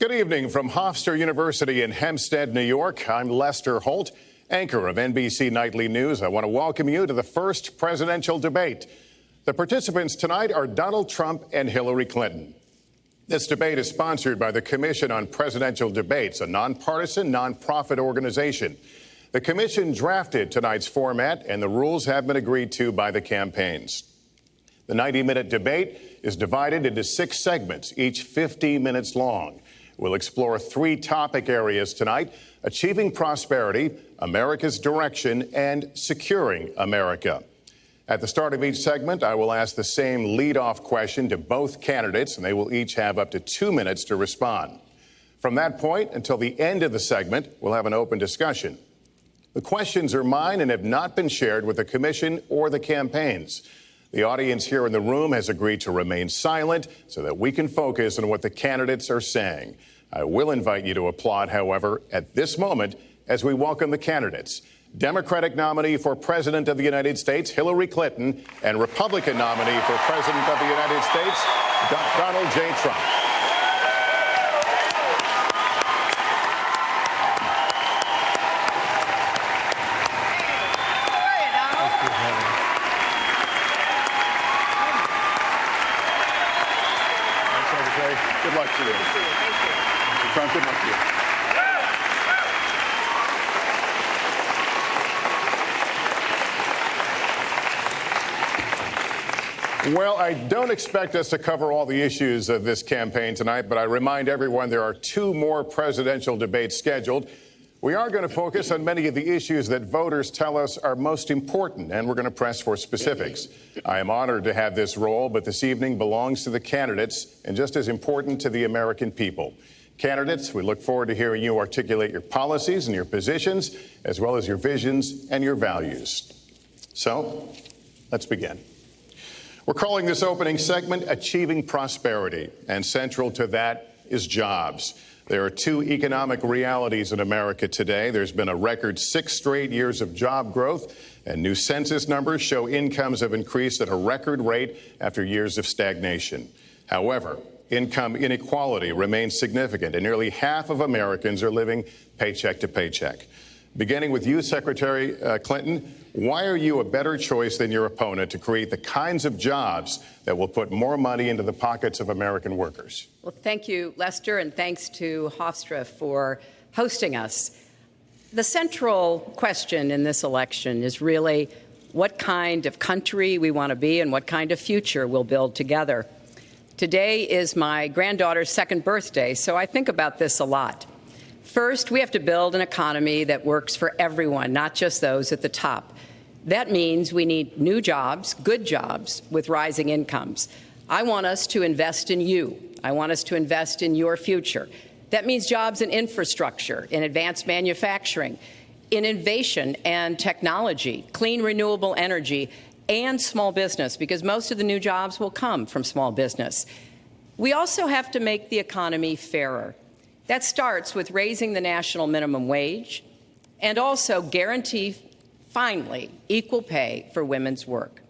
Good evening from Hofstra University in Hempstead, New York. I'm Lester Holt, anchor of NBC Nightly News. I want to welcome you to the first presidential debate. The participants tonight are Donald Trump and Hillary Clinton. This debate is sponsored by the Commission on Presidential Debates, a nonpartisan, nonprofit organization. The commission drafted tonight's format, and the rules have been agreed to by the campaigns. The 90-minute debate is divided into 6 segments, each 50 minutes long. We'll explore 3 topic areas tonight: achieving prosperity, America's direction, and securing America. At the start of each segment, I will ask the same lead-off question to both candidates, and they will each have up to 2 minutes to respond. From that point until the end of the segment, we'll have an open discussion. The questions are mine and have not been shared with the commission or the campaigns. The audience here in the room has agreed to remain silent so that we can focus on what the candidates are saying. I will invite you to applaud, however, at this moment as we welcome the candidates. Democratic nominee for President of the United States, Hillary Clinton, and Republican nominee for President of the United States, Donald J. Trump. Good luck to you. Mr. Trump, good luck to you. Well, I don't expect us to cover all the issues of this campaign tonight, but I remind everyone there are 2 more presidential debates scheduled. We are going to focus on many of the issues that voters tell us are most important, and we're going to press for specifics. I am honored to have this role, but this evening belongs to the candidates and just as important to the American people. Candidates, we look forward to hearing you articulate your policies and your positions, as well as your visions and your values. So, let's begin. We're calling this opening segment Achieving Prosperity, and central to that is jobs. There are 2 economic realities in America today. There's been a record 6 straight years of job growth, and new census numbers show incomes have increased at a record rate after years of stagnation. However, income inequality remains significant, and nearly half of Americans are living paycheck to paycheck. Beginning with you, Secretary Clinton, why are you a better choice than your opponent to create the kinds of jobs that will put more money into the pockets of American workers? Well, thank you, Lester, and thanks to Hofstra for hosting us. The central question in this election is really what kind of country we want to be and what kind of future we'll build together. Today is my granddaughter's 2nd birthday, so I think about this a lot. First, we have to build an economy that works for everyone, not just those at the top. That means we need new jobs, good jobs, with rising incomes. I want us to invest in you. I want us to invest in your future. That means jobs in infrastructure, in advanced manufacturing, in innovation and technology, clean renewable energy, and small business, because most of the new jobs will come from small business. We also have to make the economy fairer. That starts with raising the national minimum wage and also guarantee, finally, equal pay for women's work.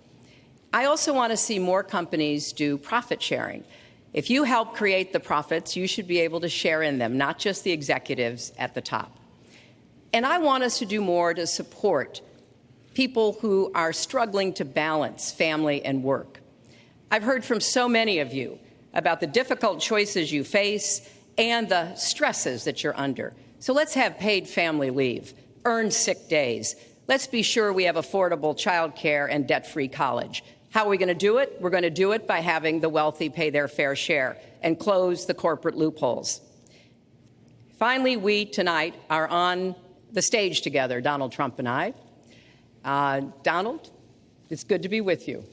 I also want to see more companies do profit sharing. If you help create the profits, you should be able to share in them, not just the executives at the top. And I want us to do more to support people who are struggling to balance family and work. I've heard from so many of you about the difficult choices you face and the stresses that you're under. So let's have paid family leave, earned sick days. Let's be sure we have affordable child care and debt-free college. How are we going to do it? We're going to do it by having the wealthy pay their fair share and close the corporate loopholes. Finally, we tonight are on the stage together, Donald Trump and I. Donald, it's good to be with you.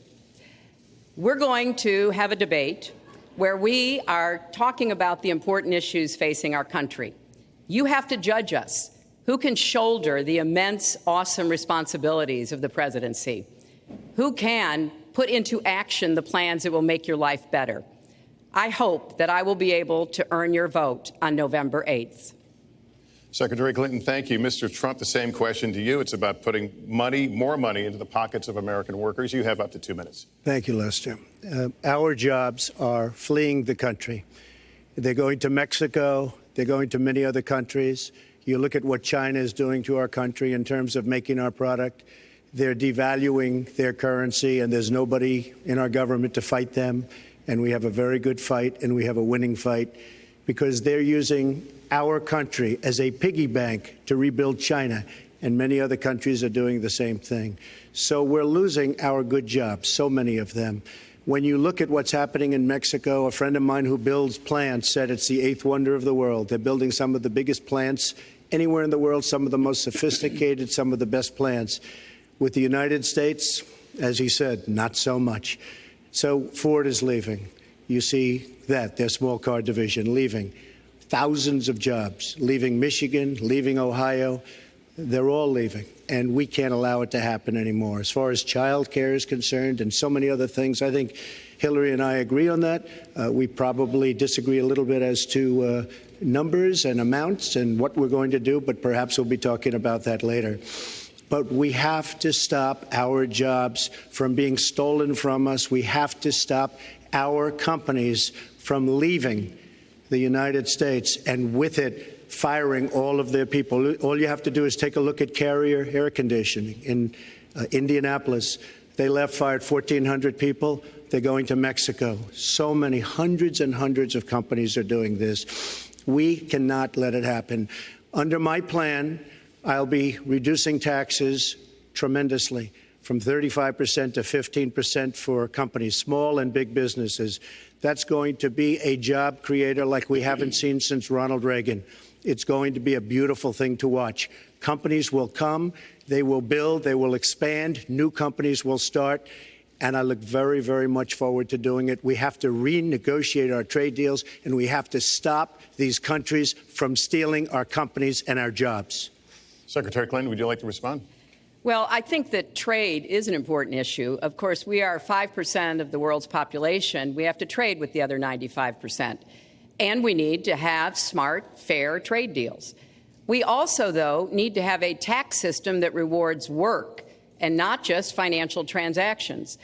We're going to have a debate where we are talking about the important issues facing our country. You have to judge us. Who can shoulder the immense, awesome responsibilities of the presidency? Who can put into action the plans that will make your life better? I hope that I will be able to earn your vote on November 8th. Secretary Clinton, thank you. Mr. Trump, the same question to you. It's about putting money, more money, into the pockets of American workers. You have up to 2 minutes. Thank you, Lester. Our jobs are fleeing the country. They're going to Mexico. They're going to many other countries. You look at what China is doing to our country in terms of making our product. They're devaluing their currency, and there's nobody in our government to fight them. And we have a very good fight, and we have a winning fight, because they're using our country as a piggy bank to rebuild China, and many other countries are doing the same thing. So we're losing our good jobs, so many of them. When you look at what's happening in Mexico, a friend of mine who builds plants said it's the eighth wonder of the world. They're building some of the biggest plants anywhere in the world, some of the most sophisticated, some of the best plants. With the United States, as he said, not so much. So Ford is leaving. You see that, their small car division leaving. Thousands of jobs, leaving Michigan, leaving Ohio. They're all leaving, and we can't allow it to happen anymore. As far as child care is concerned and so many other things, I think Hillary and I agree on that. We probably disagree a little bit as to numbers and amounts and what we're going to do, but perhaps we'll be talking about that later. But we have to stop our jobs from being stolen from us. We have to stop our companies from leaving the United States, and with it, firing all of their people. All you have to do is take a look at Carrier Air Conditioning in Indianapolis. They fired 1,400 people. They're going to Mexico. So many, hundreds and hundreds of companies are doing this. We cannot let it happen. Under my plan, I'll be reducing taxes tremendously, from 35% to 15% for companies, small and big businesses. That's going to be a job creator like we haven't seen since Ronald Reagan. It's going to be a beautiful thing to watch. Companies will come, they will build, they will expand, new companies will start, and I look very, very much forward to doing it. We have to renegotiate our trade deals, and we have to stop these countries from stealing our companies and our jobs. Secretary Clinton, would you like to respond? Well, I think that trade is an important issue. Of course, we are 5% of the world's population. We have to trade with the other 95%. And we need to have smart, fair trade deals. We also, though, need to have a tax system that rewards work and not just financial transactions.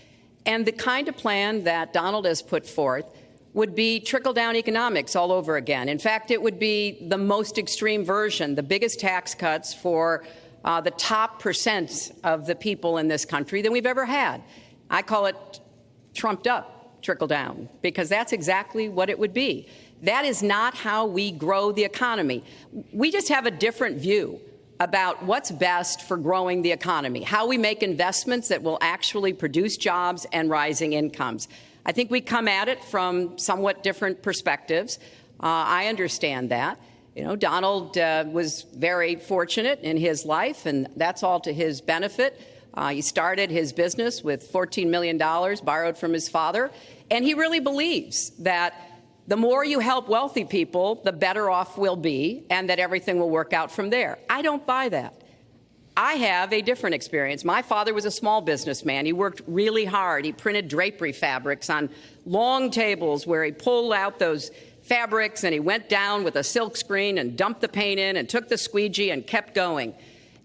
And the kind of plan that Donald has put forth would be trickle-down economics all over again. In fact, it would be the most extreme version, the biggest tax cuts for the top percent of the people in this country than we've ever had. I call it trumped-up trickle-down, because that's exactly what it would be. That is not how we grow the economy. We just have a different view about what's best for growing the economy, how we make investments that will actually produce jobs and rising incomes. I think we come at it from somewhat different perspectives. I understand that. You know, Donald was very fortunate in his life, and that's all to his benefit. He started his business with $14 million borrowed from his father, and he really believes that the more you help wealthy people, the better off we'll be, and that everything will work out from there. I don't buy that. I have a different experience. My father was a small businessman. He worked really hard. He printed drapery fabrics on long tables where he pulled out those fabrics and he went down with a silk screen and dumped the paint in and took the squeegee and kept going.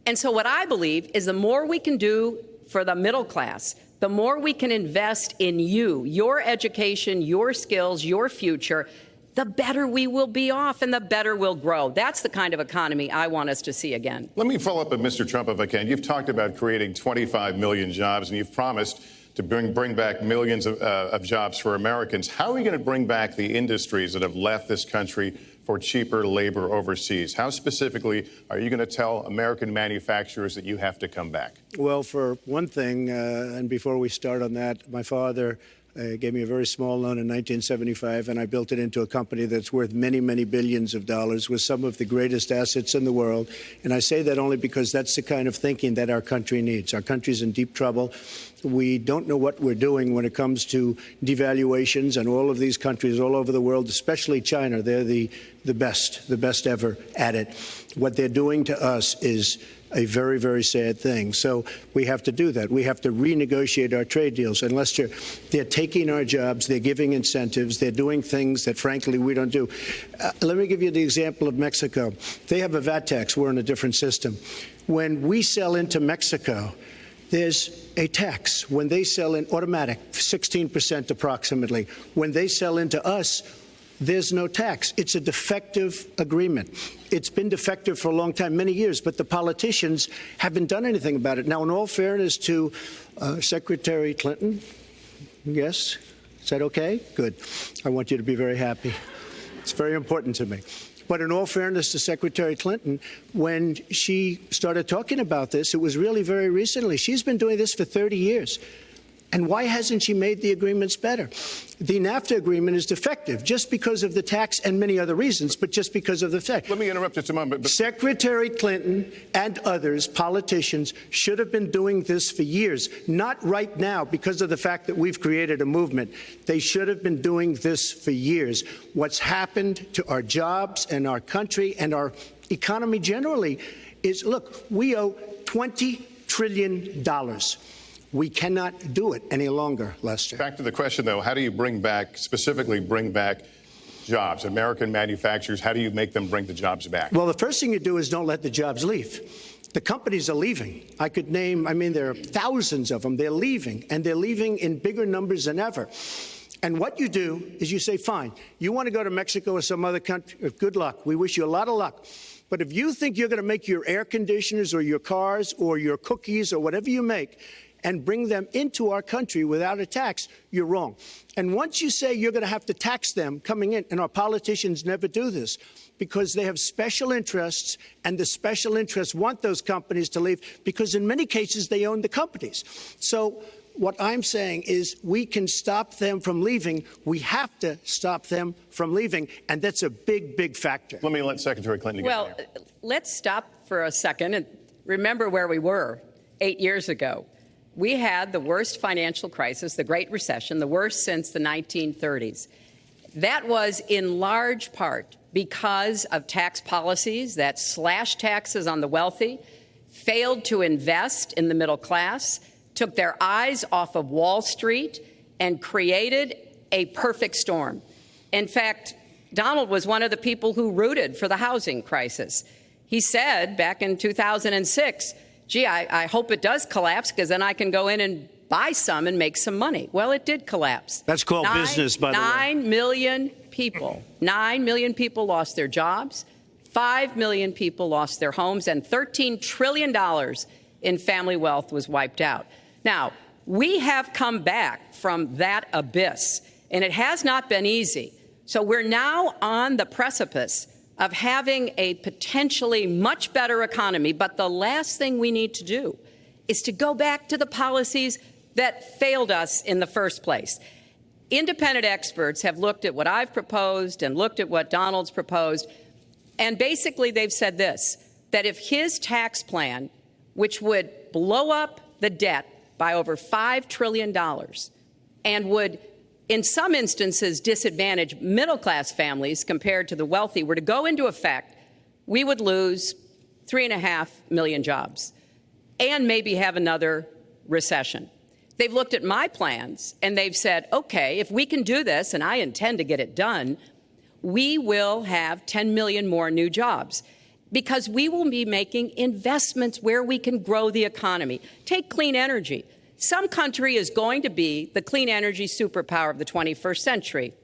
And so what I believe is the more we can do for the middle class, the more we can invest in you, your education, your skills, your future, the better we will be off and the better we'll grow. That's the kind of economy I want us to see again. Let me follow up with Mr. Trump, if I can. You've talked about creating 25 million jobs, and you've promised to bring back millions of jobs for Americans. How are you going to bring back the industries that have left this country for cheaper labor overseas? How specifically are you going to tell American manufacturers that you have to come back? Well, for one thing, and before we start on that, my father gave me a very small loan in 1975, and I built it into a company that's worth many, many billions of dollars with some of the greatest assets in the world. And I say that only because that's the kind of thinking that our country needs. Our country's in deep trouble. We don't know what we're doing when it comes to devaluations, and all of these countries all over the world, especially China, they're the best ever at it. What they're doing to us is a very, very sad thing. So we have to do that. We have to renegotiate our trade deals. And Lester, they're taking our jobs, they're giving incentives, they're doing things that, frankly, we don't do. Let me give you the example of Mexico. They have a VAT tax. We're in a different system. When we sell into Mexico, there's a tax. When they sell in automatic, 16% approximately. When they sell into us, there's no tax. It's a defective agreement. It's been defective for a long time, many years, but the politicians haven't done anything about it. Now, in all fairness to Secretary Clinton, yes, is that okay? Good. I want you to be very happy. It's very important to me. But in all fairness to Secretary Clinton, when she started talking about this, it was really very recently. She's been doing this for 30 years. And why hasn't she made the agreements better? The NAFTA agreement is defective just because of the tax and many other reasons, but just because of the fact. Let me interrupt just a moment. Secretary Clinton and others, politicians, should have been doing this for years, not right now because of the fact that we've created a movement. They should have been doing this for years. What's happened to our jobs and our country and our economy generally is, look, we owe $20 trillion. We cannot do it any longer, Lester. Back to the question, though, how do you specifically bring back jobs? American manufacturers, how do you make them bring the jobs back? Well, the first thing you do is don't let the jobs leave. The companies are leaving. I could name, there are thousands of them. They're leaving, and they're leaving in bigger numbers than ever. And what you do is you say, fine, you want to go to Mexico or some other country, good luck. We wish you a lot of luck. But if you think you're going to make your air conditioners or your cars or your cookies or whatever you make and bring them into our country without a tax, you're wrong. And once you say you're going to have to tax them coming in, and our politicians never do this because they have special interests, and the special interests want those companies to leave because in many cases they own the companies. So what I'm saying is we can stop them from leaving. We have to stop them from leaving, and that's a big, big factor. Let me let Secretary Clinton get in there. Let's stop for a second and remember where we were 8 years ago. We had the worst financial crisis, the Great Recession, the worst since the 1930s. That was in large part because of tax policies that slashed taxes on the wealthy, failed to invest in the middle class, took their eyes off of Wall Street, and created a perfect storm. In fact, Donald was one of the people who rooted for the housing crisis. He said back in 2006, gee, I hope it does collapse because then I can go in and buy some and make some money. Well, it did collapse. That's called business, by the way. 9 million people lost their jobs. 5 million people lost their homes, and $13 trillion in family wealth was wiped out. Now, we have come back from that abyss, and it has not been easy. So we're now on the precipice of having a potentially much better economy. But the last thing we need to do is to go back to the policies that failed us in the first place. Independent experts have looked at what I've proposed and looked at what Donald's proposed, and basically they've said this, that if his tax plan, which would blow up the debt by over $5 trillion and would in some instances disadvantage middle-class families compared to the wealthy, were to go into effect, we would lose 3.5 million jobs and maybe have another recession. They've looked at my plans and they've said, okay, if we can do this, and I intend to get it done, we will have 10 million more new jobs because we will be making investments where we can grow the economy. Take clean energy. Some country is going to be the clean energy superpower of the 21st century.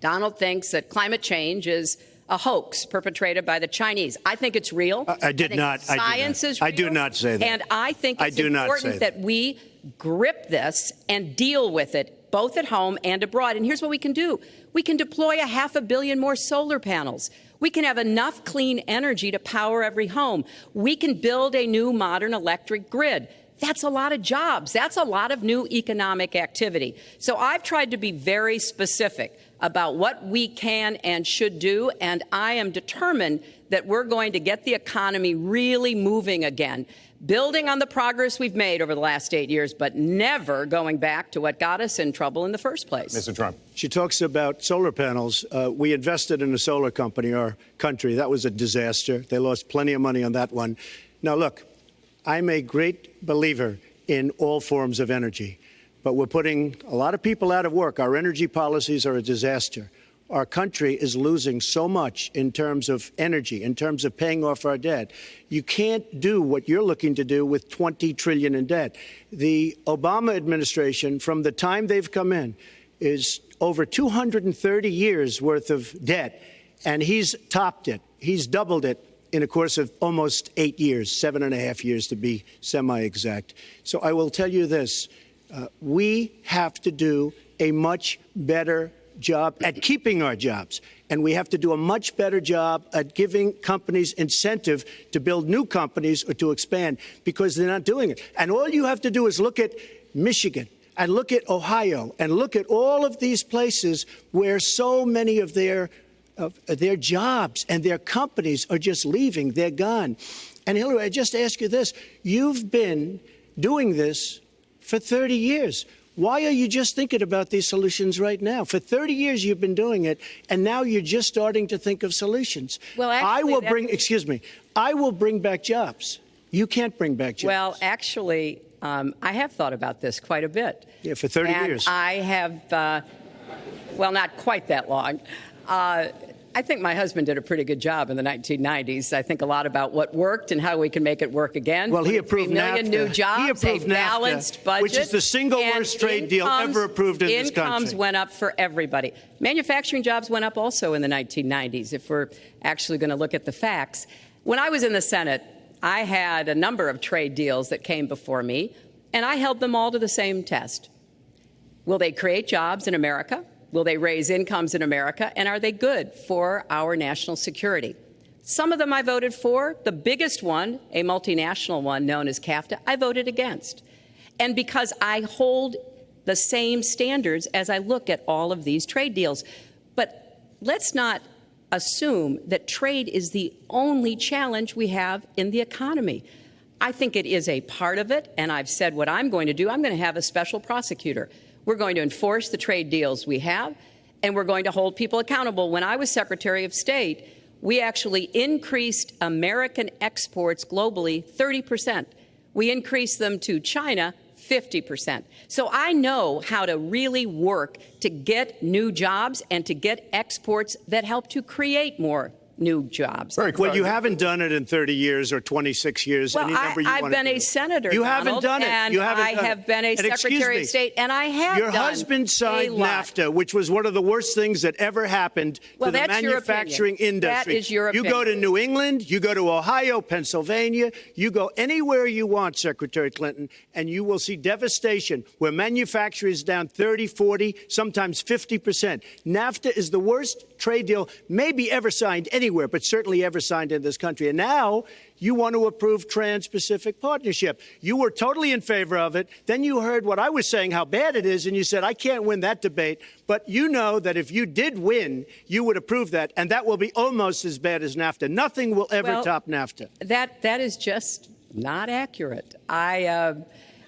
Donald thinks that climate change is a hoax perpetrated by the Chinese. I think it's real. I did not. Science is real. I do not say that. And I think it's important that we grip this and deal with it, both at home and abroad. And here's what we can do. We can deploy 500 million more solar panels. We can have enough clean energy to power every home. We can build a new modern electric grid. That's a lot of jobs. That's a lot of new economic activity. So I've tried to be very specific about what we can and should do, and I am determined that we're going to get the economy really moving again, building on the progress we've made over the last 8 years, but never going back to what got us in trouble in the first place. Mr. Trump. She talks about solar panels. We invested in a solar company, our country. That was a disaster. They lost plenty of money on that one. Now, look, I'm a great believer in all forms of energy, but we're putting a lot of people out of work. Our energy policies are a disaster. Our country is losing so much in terms of energy, in terms of paying off our debt. You can't do what you're looking to do with $20 trillion in debt. The Obama administration, from the time they've come in, is over 230 years worth of debt, and he's topped it. He's doubled it in a course of almost 8 years, 7.5 years to be semi-exact. So I will tell you this. We have to do a much better job at keeping our jobs. And we have to do a much better job at giving companies incentive to build new companies or to expand, because they're not doing it. And all you have to do is look at Michigan and look at Ohio and look at all of these places where so many of their jobs and their companies are just leaving. They're gone. And Hillary, I just ask you this. You've been doing this for 30 years. Why are you just thinking about these solutions right now? For 30 years you've been doing it, and now you're just starting to think of solutions. Well, actually, I will bring back jobs. You can't bring back jobs. Well, actually, I have thought about this quite a bit. Yeah, for 30 years. I have, well, not quite that long. I think my husband did a pretty good job in the 1990s. I think a lot about what worked and how we can make it work again. Well, he approved 3 million NAFTA. New jobs, He approved a balanced NAFTA, budget, which is the single worst trade deal ever approved in this country. Incomes went up for everybody. Manufacturing jobs went up also in the 1990s, if we're actually going to look at the facts. When I was in the Senate, I had a number of trade deals that came before me, and I held them all to the same test. Will they create jobs in America? Will they raise incomes in America? And are they good for our national security? Some of them I voted for. The biggest one, a multinational one known as CAFTA, I voted against. And because I hold the same standards as I look at all of these trade deals. But let's not assume that trade is the only challenge we have in the economy. I think it is a part of it, and I've said what I'm going to do. I'm going to have a special prosecutor. We're going to enforce the trade deals we have, and we're going to hold people accountable. When I was Secretary of State, we actually increased American exports globally 30%. We increased them to China 50%. So I know how to really work to get new jobs and to get exports that help to create more new jobs. Well, you haven't done it in 30 years or 26 years. Well, any number you I've want to been do. a senator, You Donald, haven't done it. And you haven't I done have it. been a And Secretary of State, and I have Your done husband signed a lot. NAFTA, which was one of the worst things that ever happened to the that's your manufacturing opinion. industry. That is your You opinion. go to New England, you go to Ohio, Pennsylvania, you go anywhere you want, Secretary Clinton, and you will see devastation where manufacturing is down 30, 40, sometimes 50%. NAFTA is the worst trade deal maybe ever signed anywhere, but certainly ever signed in this country. And now you want to approve Trans-Pacific Partnership. You were totally in favor of it. Then you heard what I was saying, how bad it is, and you said, I can't win that debate. But you know that if you did win, you would approve that, and that will be almost as bad as NAFTA. Nothing will ever top NAFTA. That is just not accurate. I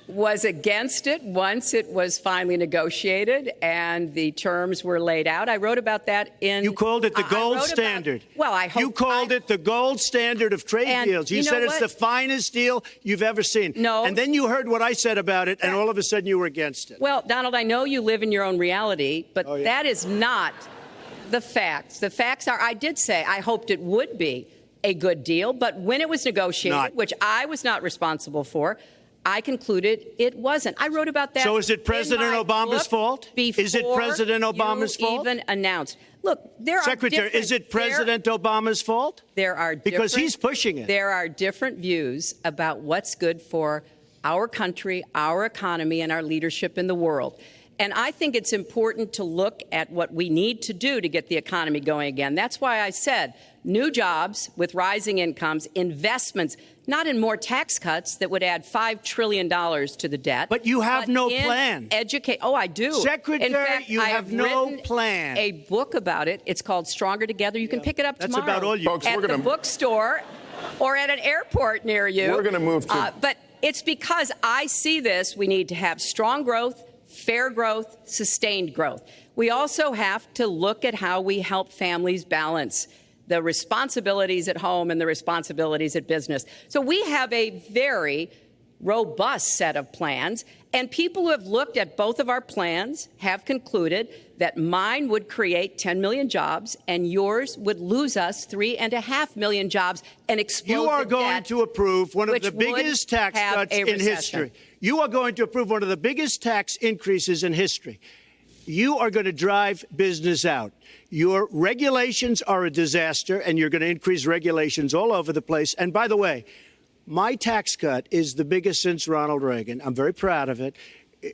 was against it once it was finally negotiated and the terms were laid out. I wrote about that in... You called it the gold standard. Well, I hope... You called it the gold standard of trade deals. You said it's the finest deal you've ever seen. No. And then you heard what I said about it, and all of a sudden you were against it. Well, Donald, I know you live in your own reality, but that is not the facts. The facts are, I did say I hoped it would be a good deal, but when it was negotiated, which I was not responsible for, I concluded it wasn't. I wrote about that. So is it President Obama's fault? Is it President Obama's fault? Even announced. Look, there Secretary, is it President Obama's fault? There are because he's pushing it. There are different views about what's good for our country, our economy, and our leadership in the world. And I think it's important to look at what we need to do to get the economy going again. That's why I said new jobs with rising incomes, investments, not in more tax cuts that would add $5 trillion to the debt. But you have no plan. Oh, I do. Secretary, in fact, you have no plan. A book about it. It's called Stronger Together. You can pick it up tomorrow. That's about all you... Folks, at the bookstore or at an airport near you. We're going to move to... But it's because I see this. We need to have strong growth, fair growth, sustained growth. We also have to look at how we help families balance the responsibilities at home and the responsibilities at business. So we have a very robust set of plans, and people who have looked at both of our plans have concluded that mine would create 10 million jobs and yours would lose us 3.5 million jobs and explode You are going to approve one of the biggest tax cuts in history. You are going to approve one of the biggest tax increases in history. you are going to drive business out. Your regulations are a disaster, and you're going to increase regulations all over the place. And by the way, my tax cut is the biggest since Ronald Reagan. I'm very proud of it.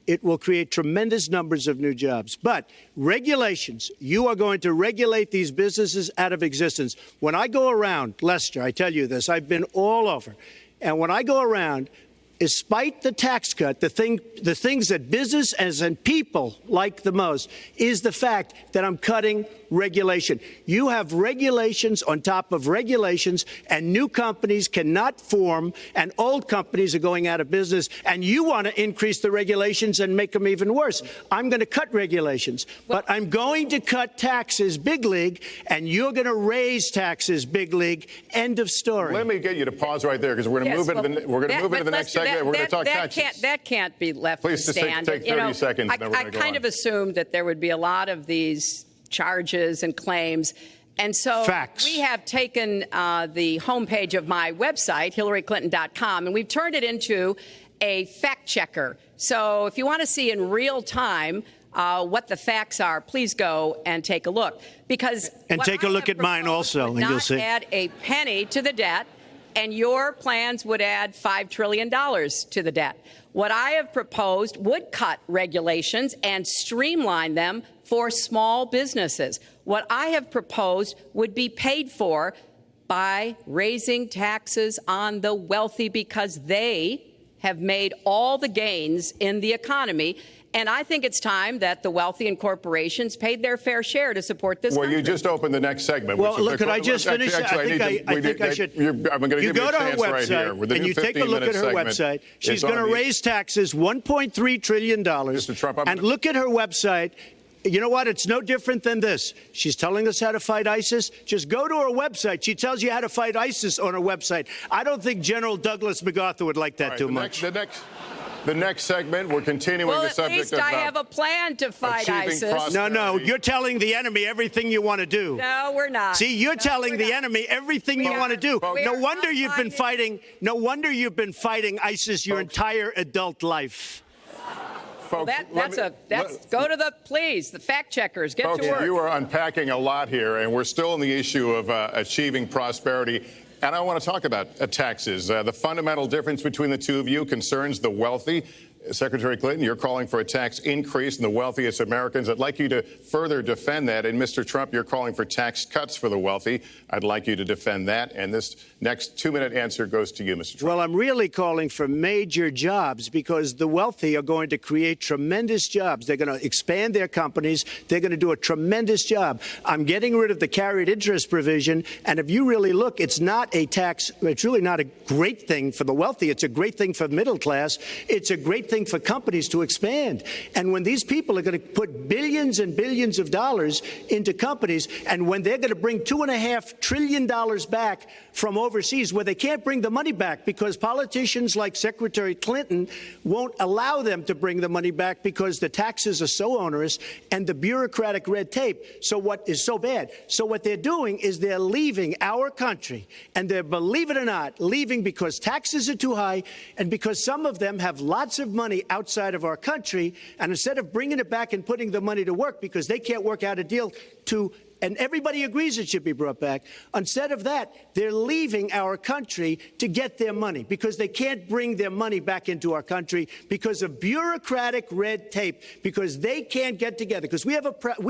It will create tremendous numbers of new jobs. But regulations, you are going to regulate these businesses out of existence. When I go around, Lester, I tell you this, I've been all over. And when I go around, despite the tax cut, the things that businesses and people like the most is the fact that I'm cutting regulation. You have regulations on top of regulations, and new companies cannot form, and old companies are going out of business, and you want to increase the regulations and make them even worse. I'm going to cut regulations, but I'm going to cut taxes big league, and you're going to raise taxes big league. End of story. Let me get you to pause right there, because we're going to move into the next segment. We're going to talk taxes. That can't be left Please to stand. Take 30 seconds. And then we're I going to go kind on. of assumed that there would be a lot of these charges and claims. And so Facts. we have taken the homepage of my website, HillaryClinton.com, and we've turned it into a fact checker. So if you want to see in real time what the facts are, please go and take a look. And take a look at mine also, and you'll see. Not add a penny to the debt, and your plans would add $5 trillion to the debt. What I have proposed would cut regulations and streamline them for small businesses. What I have proposed would be paid for by raising taxes on the wealthy, because they have made all the gains in the economy. And I think it's time that the wealthy and corporations paid their fair share to support this country. You just opened the next segment. Well, look, could I just finish? Actually, I think I should. I'm going to give you a chance right here. And you take a look at her website. She's going to raise taxes $1.3 trillion. Mr. Trump, and look at her website. You know what? It's no different than this. She's telling us how to fight ISIS. Just go to her website. She tells you how to fight ISIS on her website. I don't think General Douglas MacArthur would like that too much. The next segment, we're continuing the subject of... Well, at least I have a plan to fight ISIS. No, you're telling the enemy everything you want to do. No, we're not. See, you're telling the enemy everything you want to do. No wonder you've been fighting. No wonder you've been fighting ISIS your entire adult life. Well, go to the fact checkers. Get to work. You are unpacking a lot here, and we're still on the issue of achieving prosperity. And I want to talk about taxes. The fundamental difference between the two of you concerns the wealthy. Secretary Clinton, you're calling for a tax increase in the wealthiest Americans. I'd like you to further defend that. And Mr. Trump, you're calling for tax cuts for the wealthy. I'd like you to defend that. And this next 2-minute answer goes to you, Mr. Trump. Well, I'm really calling for major jobs, because the wealthy are going to create tremendous jobs. They're going to expand their companies. They're going to do a tremendous job. I'm getting rid of the carried interest provision. And if you really look, it's not a tax. It's really not a great thing for the wealthy. It's a great thing for the middle class. It's a great thing for companies to expand. And when these people are going to put billions and billions of dollars into companies, and when they're going to bring $2.5 trillion back from overseas, where they can't bring the money back because politicians like Secretary Clinton won't allow them to bring the money back because the taxes are so onerous and the bureaucratic red tape. So what is so bad? So what they're doing is they're leaving our country, and they're, believe it or not, leaving because taxes are too high and because some of them have lots of money outside of our country. And instead of bringing it back and putting the money to work because they can't work out a deal to, and everybody agrees it should be brought back. Instead of that, they're leaving our country to get their money because they can't bring their money back into our country because of bureaucratic red tape, because they can't get together, because we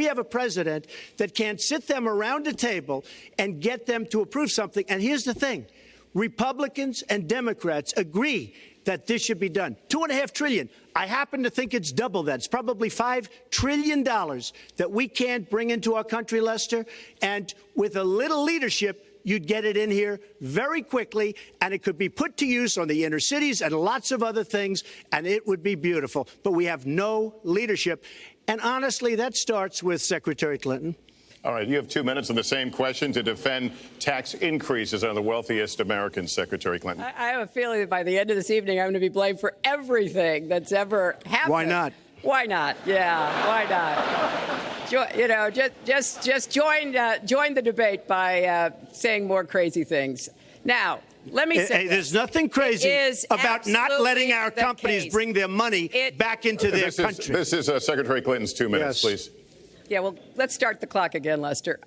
have a president that can't sit them around a table and get them to approve something. And here's the thing. Republicans and Democrats agree that this should be done. $2.5 trillion. I happen to think it's double that. It's probably $5 trillion that we can't bring into our country, Lester. And with a little leadership, you'd get it in here very quickly, and it could be put to use on the inner cities and lots of other things, and it would be beautiful. But we have no leadership. And honestly, that starts with Secretary Clinton. All right, you have 2 minutes on the same question to defend tax increases on the wealthiest Americans, Secretary Clinton. I have a feeling that by the end of this evening, I'm going to be blamed for everything that's ever happened. Why not? Why not? Yeah, why not? Just join the debate by saying more crazy things. Now, Let me say there's nothing crazy about not letting our companies bring their money back into their country. This is Secretary Clinton's 2 minutes, please. Yeah, well, let's start the clock again, Lester.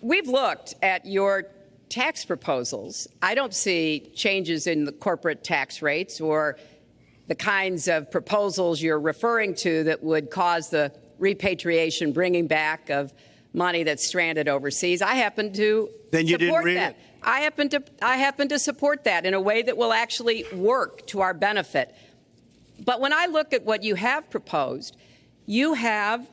We've looked at your tax proposals. I don't see changes in the corporate tax rates or the kinds of proposals you're referring to that would cause the repatriation, bringing back of money that's stranded overseas. I happen to support that. I happen to support that in a way that will actually work to our benefit. But when I look at what you have proposed, you have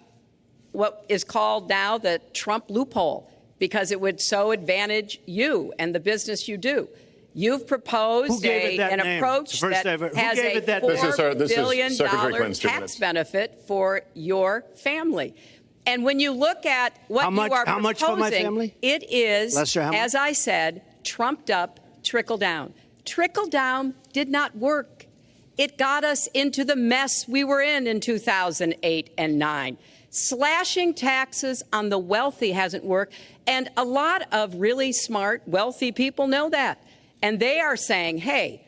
what is called now the Trump loophole, because it would so advantage you and the business you do. You've proposed an approach that has a $4 billion tax benefit for your family. And when you look at what you are proposing, much for my family? It is, Lester, as I said, trumped up trickle down. Trickle down did not work. It got us into the mess we were in 2008 and 9. Slashing taxes on the wealthy hasn't worked. And a lot of really smart, wealthy people know that. And they are saying, hey,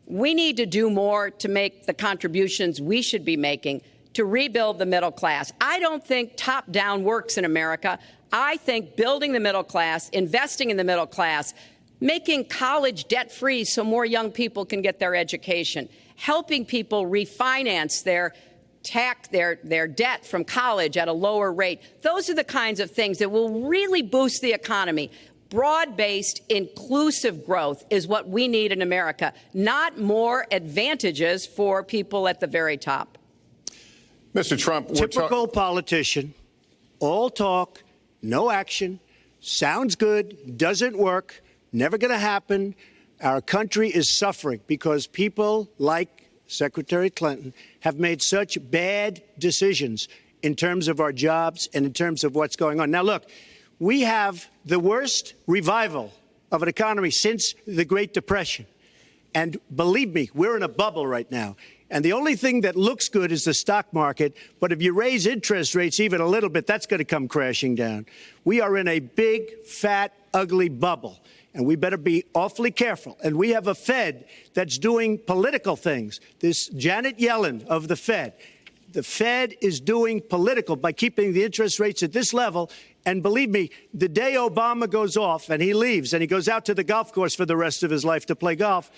we need to do more to make the contributions we should be making to rebuild the middle class. I don't think top-down works in America. I think building the middle class, investing in the middle class, making college debt-free so more young people can get their education, helping people refinance their debt from college at a lower rate. Those are the kinds of things that will really boost the economy. Broad-based, inclusive growth is what we need in America, not more advantages for people at the very top. Mr. Trump, typical politician, all talk, no action, sounds good, doesn't work, never going to happen. Our country is suffering because people like Secretary Clinton have made such bad decisions in terms of our jobs and in terms of what's going on. Now, look, we have the worst revival of an economy since the Great Depression. And believe me, we're in a bubble right now. And the only thing that looks good is the stock market. But if you raise interest rates even a little bit, that's going to come crashing down. We are in a big, fat, ugly bubble. And we better be awfully careful. And we have a Fed that's doing political things. This Janet Yellen of the Fed is doing political by keeping the interest rates at this level. And believe me, the day Obama goes off and he leaves and he goes out to the golf course for the rest of his life to play golf,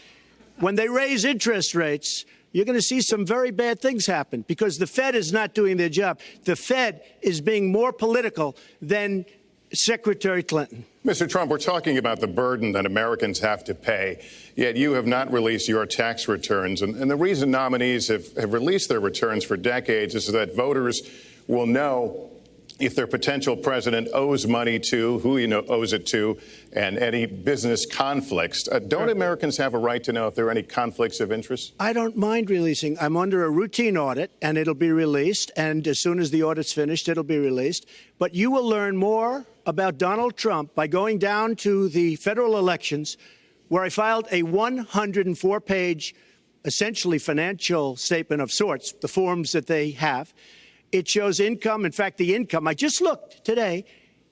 when they raise interest rates, you're going to see some very bad things happen because the Fed is not doing their job. The Fed is being more political than Secretary Clinton. Mr. Trump, we're talking about the burden that Americans have to pay, yet you have not released your tax returns. And the reason nominees have released their returns for decades is so that voters will know if their potential president owes money to, who he owes it to, and any business conflicts. Don't Americans have a right to know if there are any conflicts of interest? I don't mind releasing. I'm under a routine audit, and it'll be released. And as soon as the audit's finished, it'll be released. But you will learn more about Donald Trump by going down to the federal elections, where I filed a 104-page, essentially financial statement of sorts, the forms that they have. It shows income. In fact, the income, I just looked today,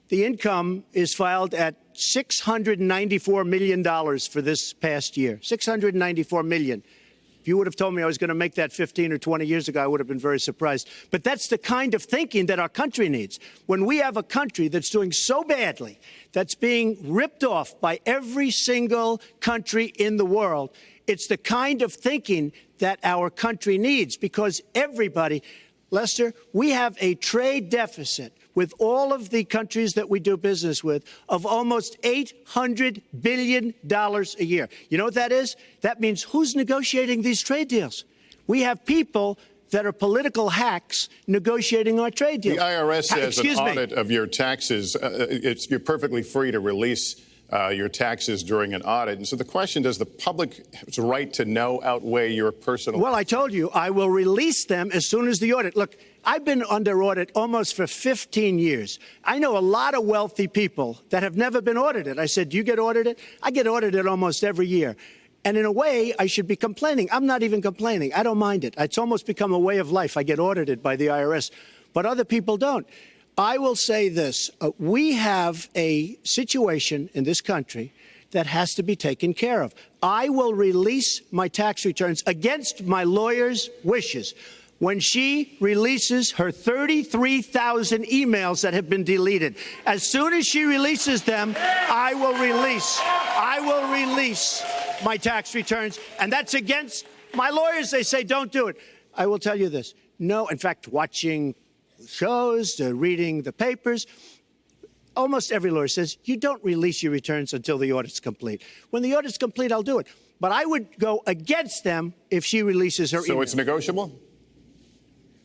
the income is filed at $694 million for this past year. $694 million. If you would have told me I was going to make that 15 or 20 years ago, I would have been very surprised. But that's the kind of thinking that our country needs. When we have a country that's doing so badly, that's being ripped off by every single country in the world, it's the kind of thinking that our country needs because everybody, Lester, we have a trade deficit with all of the countries that we do business with of almost $800 billion a year. You know what that is? That means who's negotiating these trade deals? We have people that are political hacks negotiating our trade deals. The IRS says an audit of your taxes, you're perfectly free to release your taxes during an audit. And so the question, does the public's right to know outweigh your personal? Well, I told you, I will release them as soon as the audit. Look, I've been under audit almost for 15 years. I know a lot of wealthy people that have never been audited. I said, do you get audited? I get audited almost every year. And in a way, I should be complaining. I'm not even complaining. I don't mind it. It's almost become a way of life. I get audited by the IRS, but other people don't. I will say this. We have a situation in this country that has to be taken care of. I will release my tax returns against my lawyer's wishes when she releases her 33,000 emails that have been deleted. As soon as she releases them, I will release my tax returns. And that's against my lawyers. They say, don't do it. I will tell you this. No, in fact, watching shows, reading the papers, almost every lawyer says, you don't release your returns until the audit's complete. When the audit's complete, I'll do it. But I would go against them if she releases her email. So it's negotiable?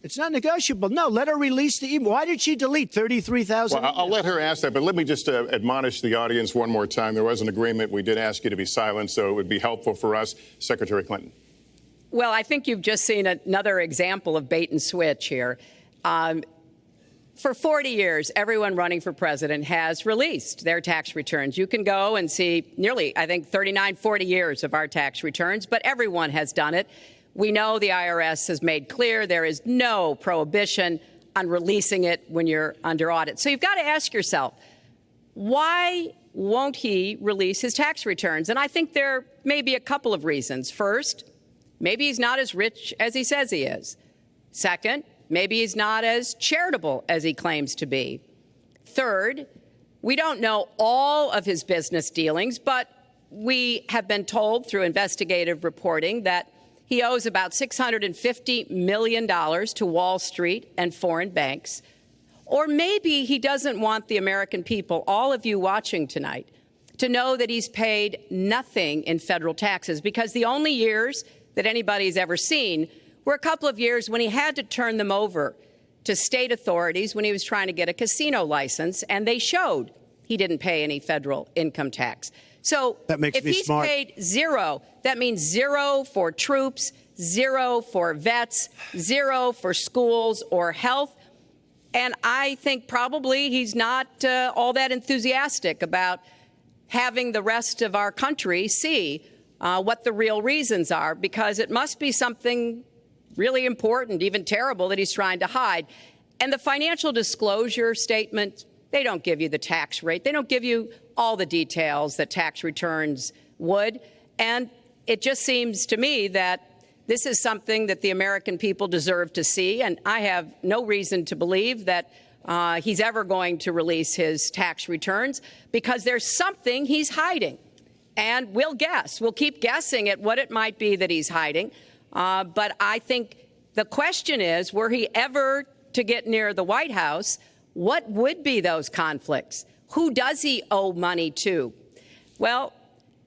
It's not negotiable. No, let her release the email. Why did she delete 33,000? Well, I'll let her ask that, but let me just admonish the audience one more time. There was an agreement. We did ask you to be silent, so it would be helpful for us. Secretary Clinton. Well, I think you've just seen another example of bait and switch here. For 40 years, everyone running for president has released their tax returns. You can go and see nearly, I think, 39, 40 years of our tax returns, but everyone has done it. We know the IRS has made clear there is no prohibition on releasing it when you're under audit. So you've got to ask yourself, why won't he release his tax returns? And I think there may be a couple of reasons. First, maybe he's not as rich as he says he is. Second, maybe he's not as charitable as he claims to be. Third, we don't know all of his business dealings, but we have been told through investigative reporting that he owes about $650 million to Wall Street and foreign banks. Or maybe he doesn't want the American people, all of you watching tonight, to know that he's paid nothing in federal taxes, because the only years that anybody's ever seen were a couple of years when he had to turn them over to state authorities when he was trying to get a casino license, and they showed he didn't pay any federal income tax. So if he's paid zero, that means zero for troops, zero for vets, zero for schools or health. And I think probably he's not all that enthusiastic about having the rest of our country see what the real reasons are, because it must be something really important, even terrible, that he's trying to hide. And the financial disclosure statement, they don't give you the tax rate. They don't give you all the details that tax returns would. And it just seems to me that this is something that the American people deserve to see. And I have no reason to believe that he's ever going to release his tax returns, because there's something he's hiding. And we'll guess. We'll keep guessing at what it might be that he's hiding. But I think the question is, were he ever to get near the White House, what would be those conflicts? Who does he owe money to? Well,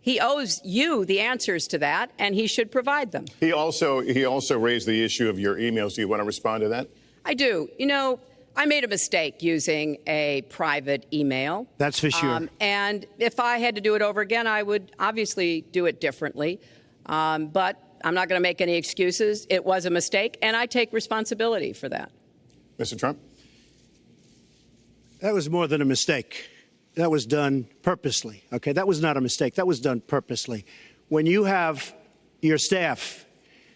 he owes you the answers to that, and he should provide them. He also raised the issue of your emails. Do you want to respond to that? I do. You know, I made a mistake using a private email. That's for sure. And if I had to do it over again, I would obviously do it differently. But I'm not going to make any excuses. It was a mistake, and I take responsibility for that. Mr. Trump? That was more than a mistake. That was done purposely. Okay, that was not a mistake. That was done purposely. When you have your staff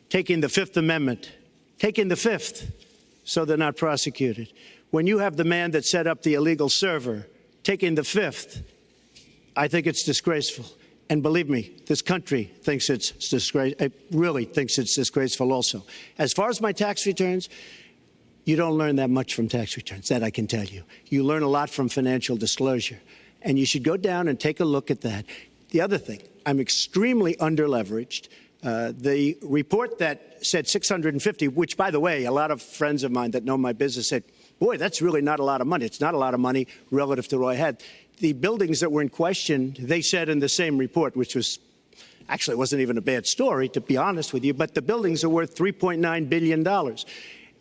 taking the Fifth Amendment, taking the Fifth, so they're not prosecuted. When you have the man that set up the illegal server taking the Fifth, I think it's disgraceful. And believe me, this country thinks it's disgraceful. It really thinks it's disgraceful also. As far as my tax returns, you don't learn that much from tax returns, that I can tell you. You learn a lot from financial disclosure. And you should go down and take a look at that. The other thing, I'm extremely underleveraged. The report that said 650, which, by the way, a lot of friends of mine that know my business said, boy, that's really not a lot of money. It's not a lot of money relative to what I had. The buildings that were in question, they said in the same report, which was actually, it wasn't even a bad story, to be honest with you, but the buildings are worth $3.9 billion.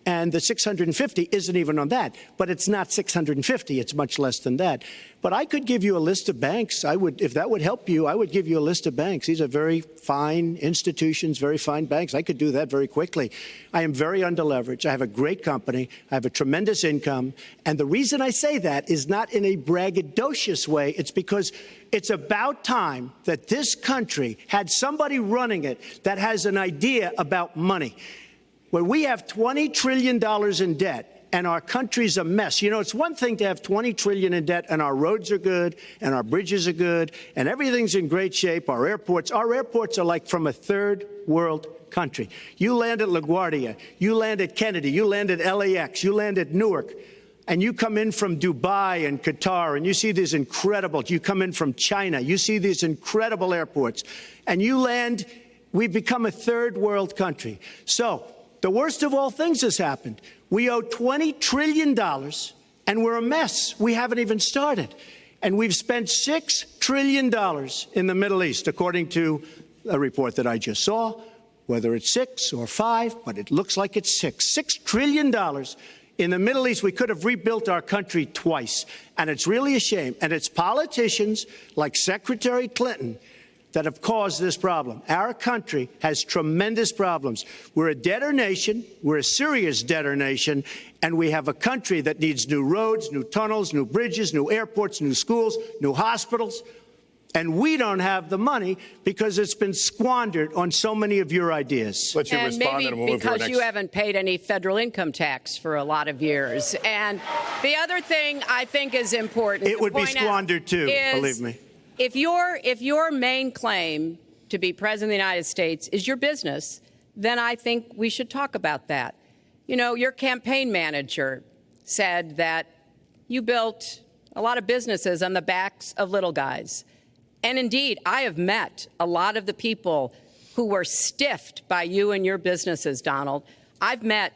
And the 650 isn't even on that. But it's not 650. It's much less than that. But I could give you a list of banks. I would, if that would help you, I would give you a list of banks. These are very fine institutions, very fine banks. I could do that very quickly. I am very underleveraged. I have a great company. I have a tremendous income. And the reason I say that is not in a braggadocious way. It's because it's about time that this country had somebody running it that has an idea about money. When we have $20 trillion in debt, and our country's a mess. You know, it's one thing to have $20 trillion in debt, and our roads are good, and our bridges are good, and everything's in great shape. Our airports are like from a third world country. You land at LaGuardia, you land at Kennedy, you land at LAX, you land at Newark, and you come in from Dubai and Qatar, and you see these incredible, you come in from China, you see these incredible airports, and you land, we've become a third world country. So the worst of all things has happened. We owe $20 trillion, and we're a mess. We haven't even started. And we've spent $6 trillion in the Middle East, according to a report that I just saw, whether it's 6 or 5, but it looks like it's 6. $6 trillion in the Middle East. We could have rebuilt our country twice, and it's really a shame. And it's politicians like Secretary Clinton that have caused this problem. Our country has tremendous problems. We're a debtor nation. We're a serious debtor nation. And we have a country that needs new roads, new tunnels, new bridges, new airports, new schools, new hospitals. And we don't have the money because it's been squandered on so many of your ideas. Let you and respond, maybe and we'll move to our because next. you haven't paid any federal income tax for a lot of years. And the other thing I think is important. It would be squandered too, believe me. If your main claim to be president of the United States is your business, then I think we should talk about that. You know, your campaign manager said that you built a lot of businesses on the backs of little guys. And indeed, I have met a lot of the people who were stiffed by you and your businesses, Donald. I've met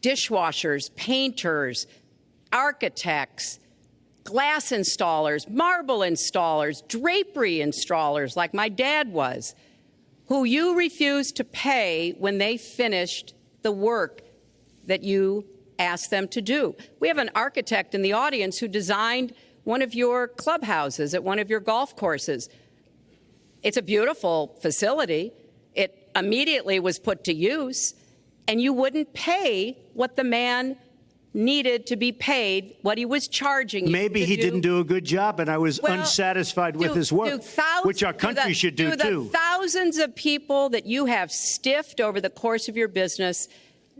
dishwashers, painters, architects, glass installers, marble installers, drapery installers, like my dad was, who you refused to pay when they finished the work that you asked them to do. We have an architect in the audience who designed one of your clubhouses at one of your golf courses. It's a beautiful facility. It immediately was put to use, and you wouldn't pay what the man needed to be paid, what he was charging you. Maybe he didn't do a good job, and I was unsatisfied with his work, which our country should do too. The thousands of people that you have stiffed over the course of your business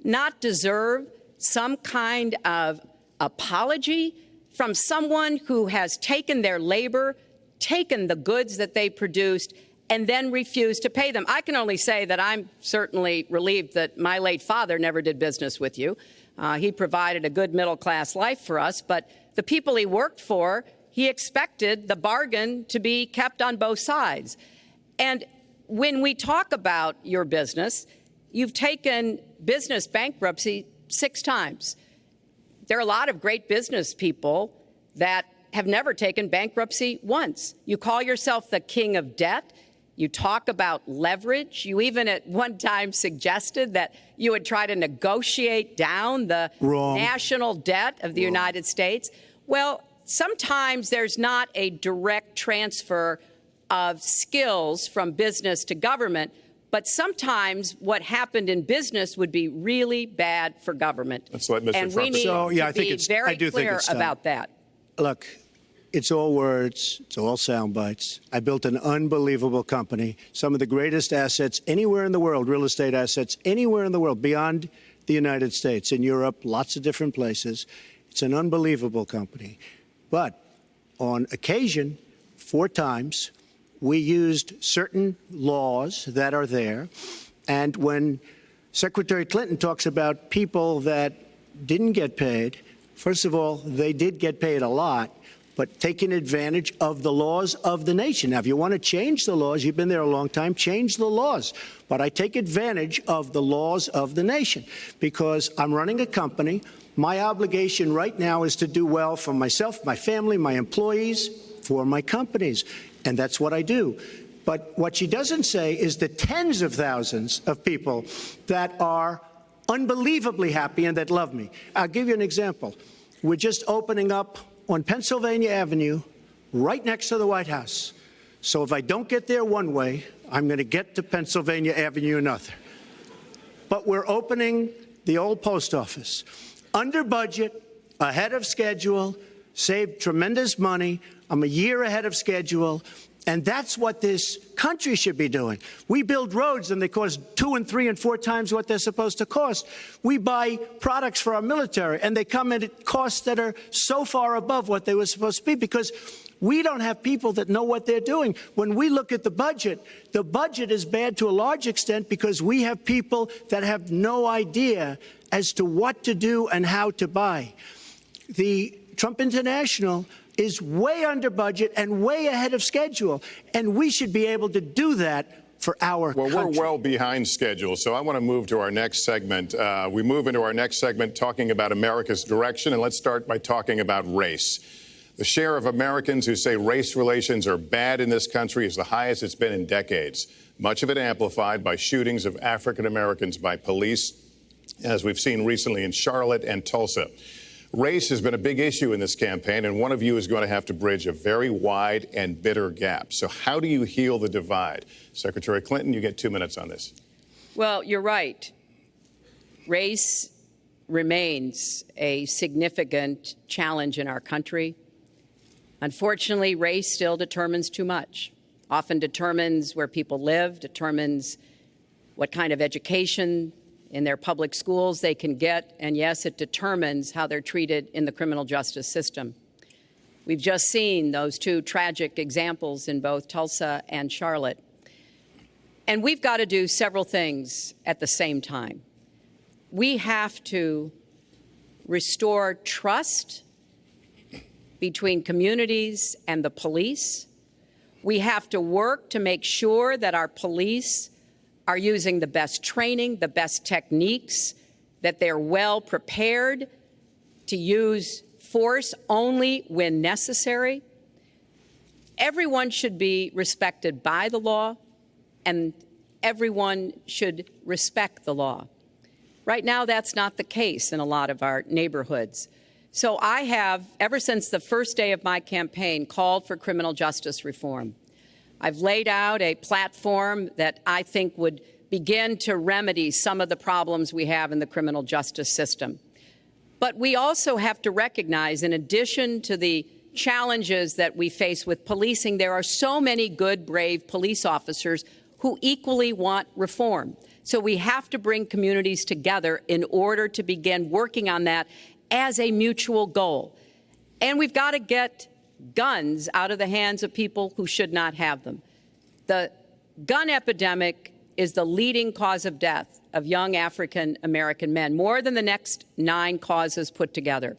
not deserve some kind of apology from someone who has taken their labor, taken the goods that they produced, and then refused to pay them? I can only say that I'm certainly relieved that my late father never did business with you. He provided a good middle-class life for us, but the people he worked for, he expected the bargain to be kept on both sides. And when we talk about your business, you've taken business bankruptcy 6 times. There are a lot of great business people that have never taken bankruptcy once. You call yourself the king of debt. You talk about leverage. You even at one time suggested that you would try to negotiate down the national debt of the United States. Well, sometimes there's not a direct transfer of skills from business to government, but sometimes what happened in business would be really bad for government. Let's let Mr. And Trump we need to be very clear about that. Look, it's all words. It's all sound bites. I built an unbelievable company, some of the greatest assets anywhere in the world, real estate assets anywhere in the world, beyond the United States, in Europe, lots of different places. It's an unbelievable company. But on occasion, 4 times, we used certain laws that are there. And when Secretary Clinton talks about people that didn't get paid, first of all, they did get paid a lot, but taking advantage of the laws of the nation. Now, if you want to change the laws, you've been there a long time, change the laws. But I take advantage of the laws of the nation because I'm running a company. My obligation right now is to do well for myself, my family, my employees, for my companies. And that's what I do. But what she doesn't say is the tens of thousands of people that are unbelievably happy and that love me. I'll give you an example. We're just opening up on Pennsylvania Avenue, right next to the White House. So if I don't get there one way, I'm going to get to Pennsylvania Avenue another. But we're opening the old post office under budget, ahead of schedule, saved tremendous money. I'm a year ahead of schedule. And that's what this country should be doing. We build roads and they cost 2 and 3 and 4 times what they're supposed to cost. We buy products for our military and they come in at costs that are so far above what they were supposed to be because we don't have people that know what they're doing. When we look at the budget is bad to a large extent because we have people that have no idea as to what to do and how to buy. The Trump International is way under budget and way ahead of schedule, and we should be able to do that for our country. Well, we're well behind schedule, so I want to move to our next segment. We move into our next segment talking about America's direction, and let's start by talking about race. The share of Americans who say race relations are bad in this country is the highest it's been in decades, much of it amplified by shootings of African Americans by police, as we've seen recently in Charlotte and Tulsa. Race has been a big issue in this campaign, and one of you is going to have to bridge a very wide and bitter gap. So how do you heal the divide? Secretary Clinton, you get 2 minutes on this. Well, you're right. Race remains a significant challenge in our country. Unfortunately, race still determines too much, often determines where people live, determines what kind of education in their public schools they can get, and yes, it determines how they're treated in the criminal justice system. We've just seen those 2 tragic examples in both Tulsa and Charlotte. And we've got to do several things at the same time. We have to restore trust between communities and the police. We have to work to make sure that our police are using the best training, the best techniques, that they're well prepared to use force only when necessary. Everyone should be respected by the law, and everyone should respect the law. Right now, that's not the case in a lot of our neighborhoods. So I have, ever since the first day of my campaign, called for criminal justice reform. I've laid out a platform that I think would begin to remedy some of the problems we have in the criminal justice system. But we also have to recognize, in addition to the challenges that we face with policing, there are so many good, brave police officers who equally want reform. So we have to bring communities together in order to begin working on that as a mutual goal. And we've got to get guns out of the hands of people who should not have them. The gun epidemic is the leading cause of death of young African American men, more than the next 9 causes put together.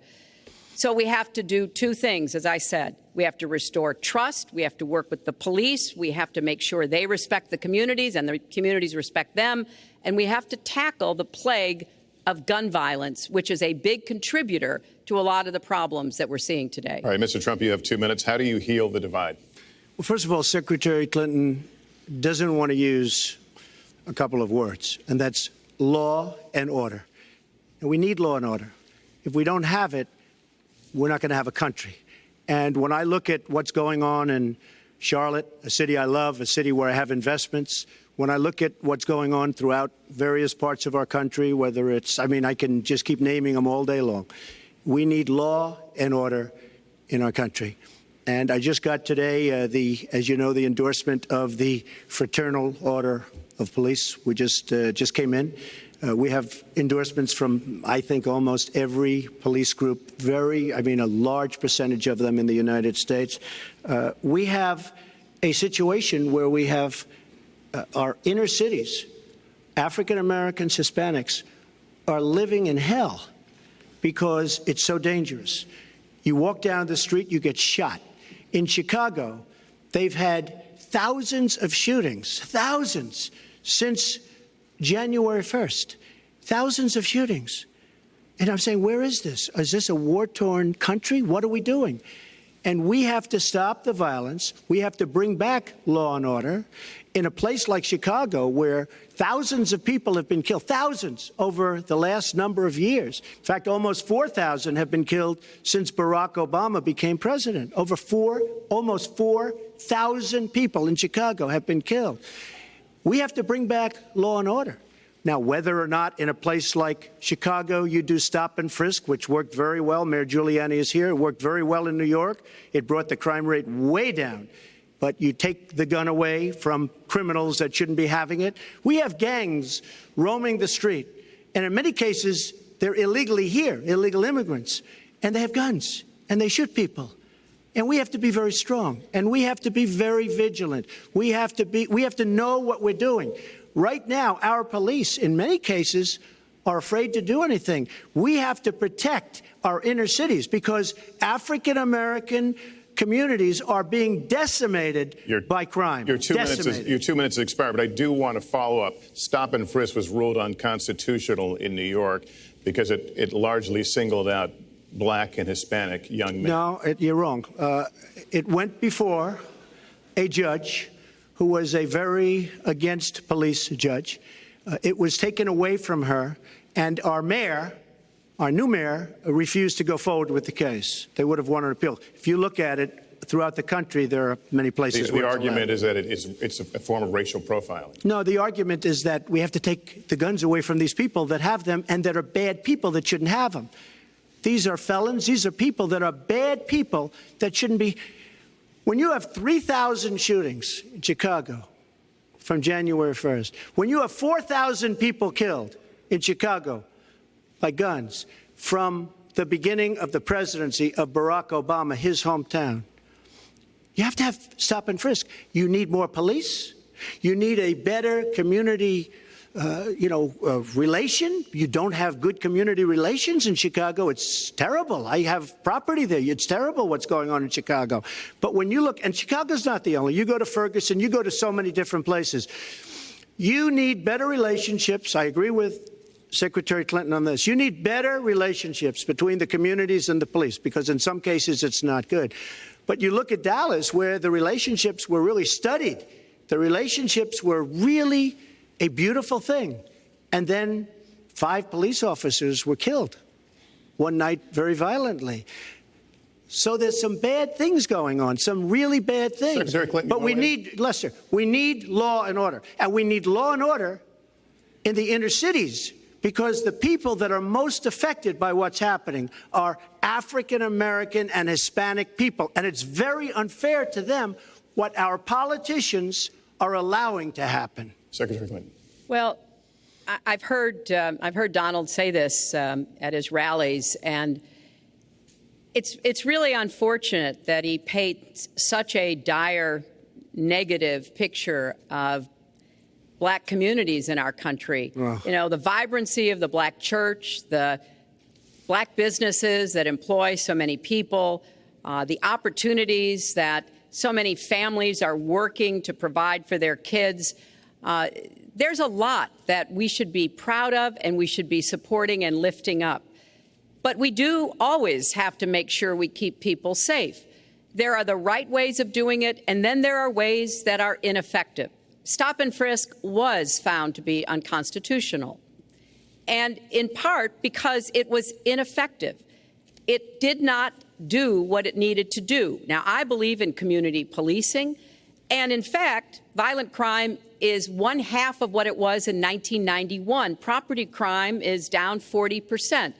So we have to do 2 things, as I said. We have to restore trust. We have to work with the police. We have to make sure they respect the communities and the communities respect them. And we have to tackle the plague of gun violence, which is a big contributor to a lot of the problems that we're seeing today. All right, Mr. Trump, you have 2 minutes. How do you heal the divide? Well, first of all, Secretary Clinton doesn't want to use a couple of words, and that's law and order. And we need law and order. If we don't have it, we're not going to have a country. And when I look at what's going on in Charlotte, a city I love, a city where I have investments, when I look at what's going on throughout various parts of our country, whether it's, I can just keep naming them all day long. We need law and order in our country. And I just got today, as you know, the endorsement of the Fraternal Order of Police. We just came in. We have endorsements from, I think, almost every police group, a large percentage of them in the United States. We have a situation where we have our inner cities, African Americans, Hispanics, are living in hell because it's so dangerous. You walk down the street, you get shot. In Chicago, they've had thousands of shootings, thousands, since January 1st. Thousands of shootings. And I'm saying, where is this? Is this a war-torn country? What are we doing? And we have to stop the violence. We have to bring back law and order in a place like Chicago where thousands of people have been killed, thousands over the last number of years. In fact, almost 4,000 have been killed since Barack Obama became president. Almost 4,000 people in Chicago have been killed. We have to bring back law and order. Now, whether or not in a place like Chicago you do stop and frisk, which worked very well, Mayor Giuliani is here, it worked very well in New York, it brought the crime rate way down. But you take the gun away from criminals that shouldn't be having it. We have gangs roaming the street, and in many cases, they're illegally here, illegal immigrants, and they have guns, and they shoot people. And we have to be very strong, and we have to be very vigilant. We have to know what we're doing. Right now, our police, in many cases, are afraid to do anything. We have to protect our inner cities because African-American communities are being decimated by crime. Your 2 minutes has expired, but I do want to follow up. Stop and frisk was ruled unconstitutional in New York because it largely singled out Black and Hispanic young men. No, you're wrong. It went before a judge who was a very against police judge. It was taken away from her, and our new mayor, refused to go forward with the case. They would have won an appeal. If you look at it throughout the country, there are many places where the argument is that it's a form of racial profiling. No, the argument is that we have to take the guns away from these people that have them and that are bad people that shouldn't have them. These are felons. These are people that are bad people that shouldn't be. When you have 3,000 shootings in Chicago from January 1st, when you have 4,000 people killed in Chicago by guns from the beginning of the presidency of Barack Obama, his hometown, you have to have stop and frisk. You need more police. You need a better community relation. You don't have good community relations in Chicago. It's terrible. I have property there. It's terrible what's going on in Chicago. But when you look, and Chicago's not the only, you go to Ferguson, you go to so many different places. You need better relationships. I agree with Secretary Clinton on this. You need better relationships between the communities and the police, because in some cases it's not good. But you look at Dallas, where the relationships were really studied. The relationships were really a beautiful thing. And then 5 police officers were killed one night very violently. So there's some bad things going on, some really bad things. Secretary Clinton, but we need, Lester, we need law and order. And we need law and order in the inner cities, because the people that are most affected by what's happening are African-American and Hispanic people. And it's very unfair to them what our politicians are allowing to happen. Secretary Clinton. Well, I've heard Donald say this at his rallies, and it's really unfortunate that he paints such a dire, negative picture of Black communities in our country. You know, the vibrancy of the Black church, the Black businesses that employ so many people, the opportunities that so many families are working to provide for their kids. There's a lot that we should be proud of and we should be supporting and lifting up. But we do always have to make sure we keep people safe. There are the right ways of doing it, and then there are ways that are ineffective. Stop and frisk was found to be unconstitutional, and in part because it was ineffective. It did not do what it needed to do. Now, I believe in community policing, and in fact, violent crime is 1/2 of what it was in 1991. Property crime is down 40%.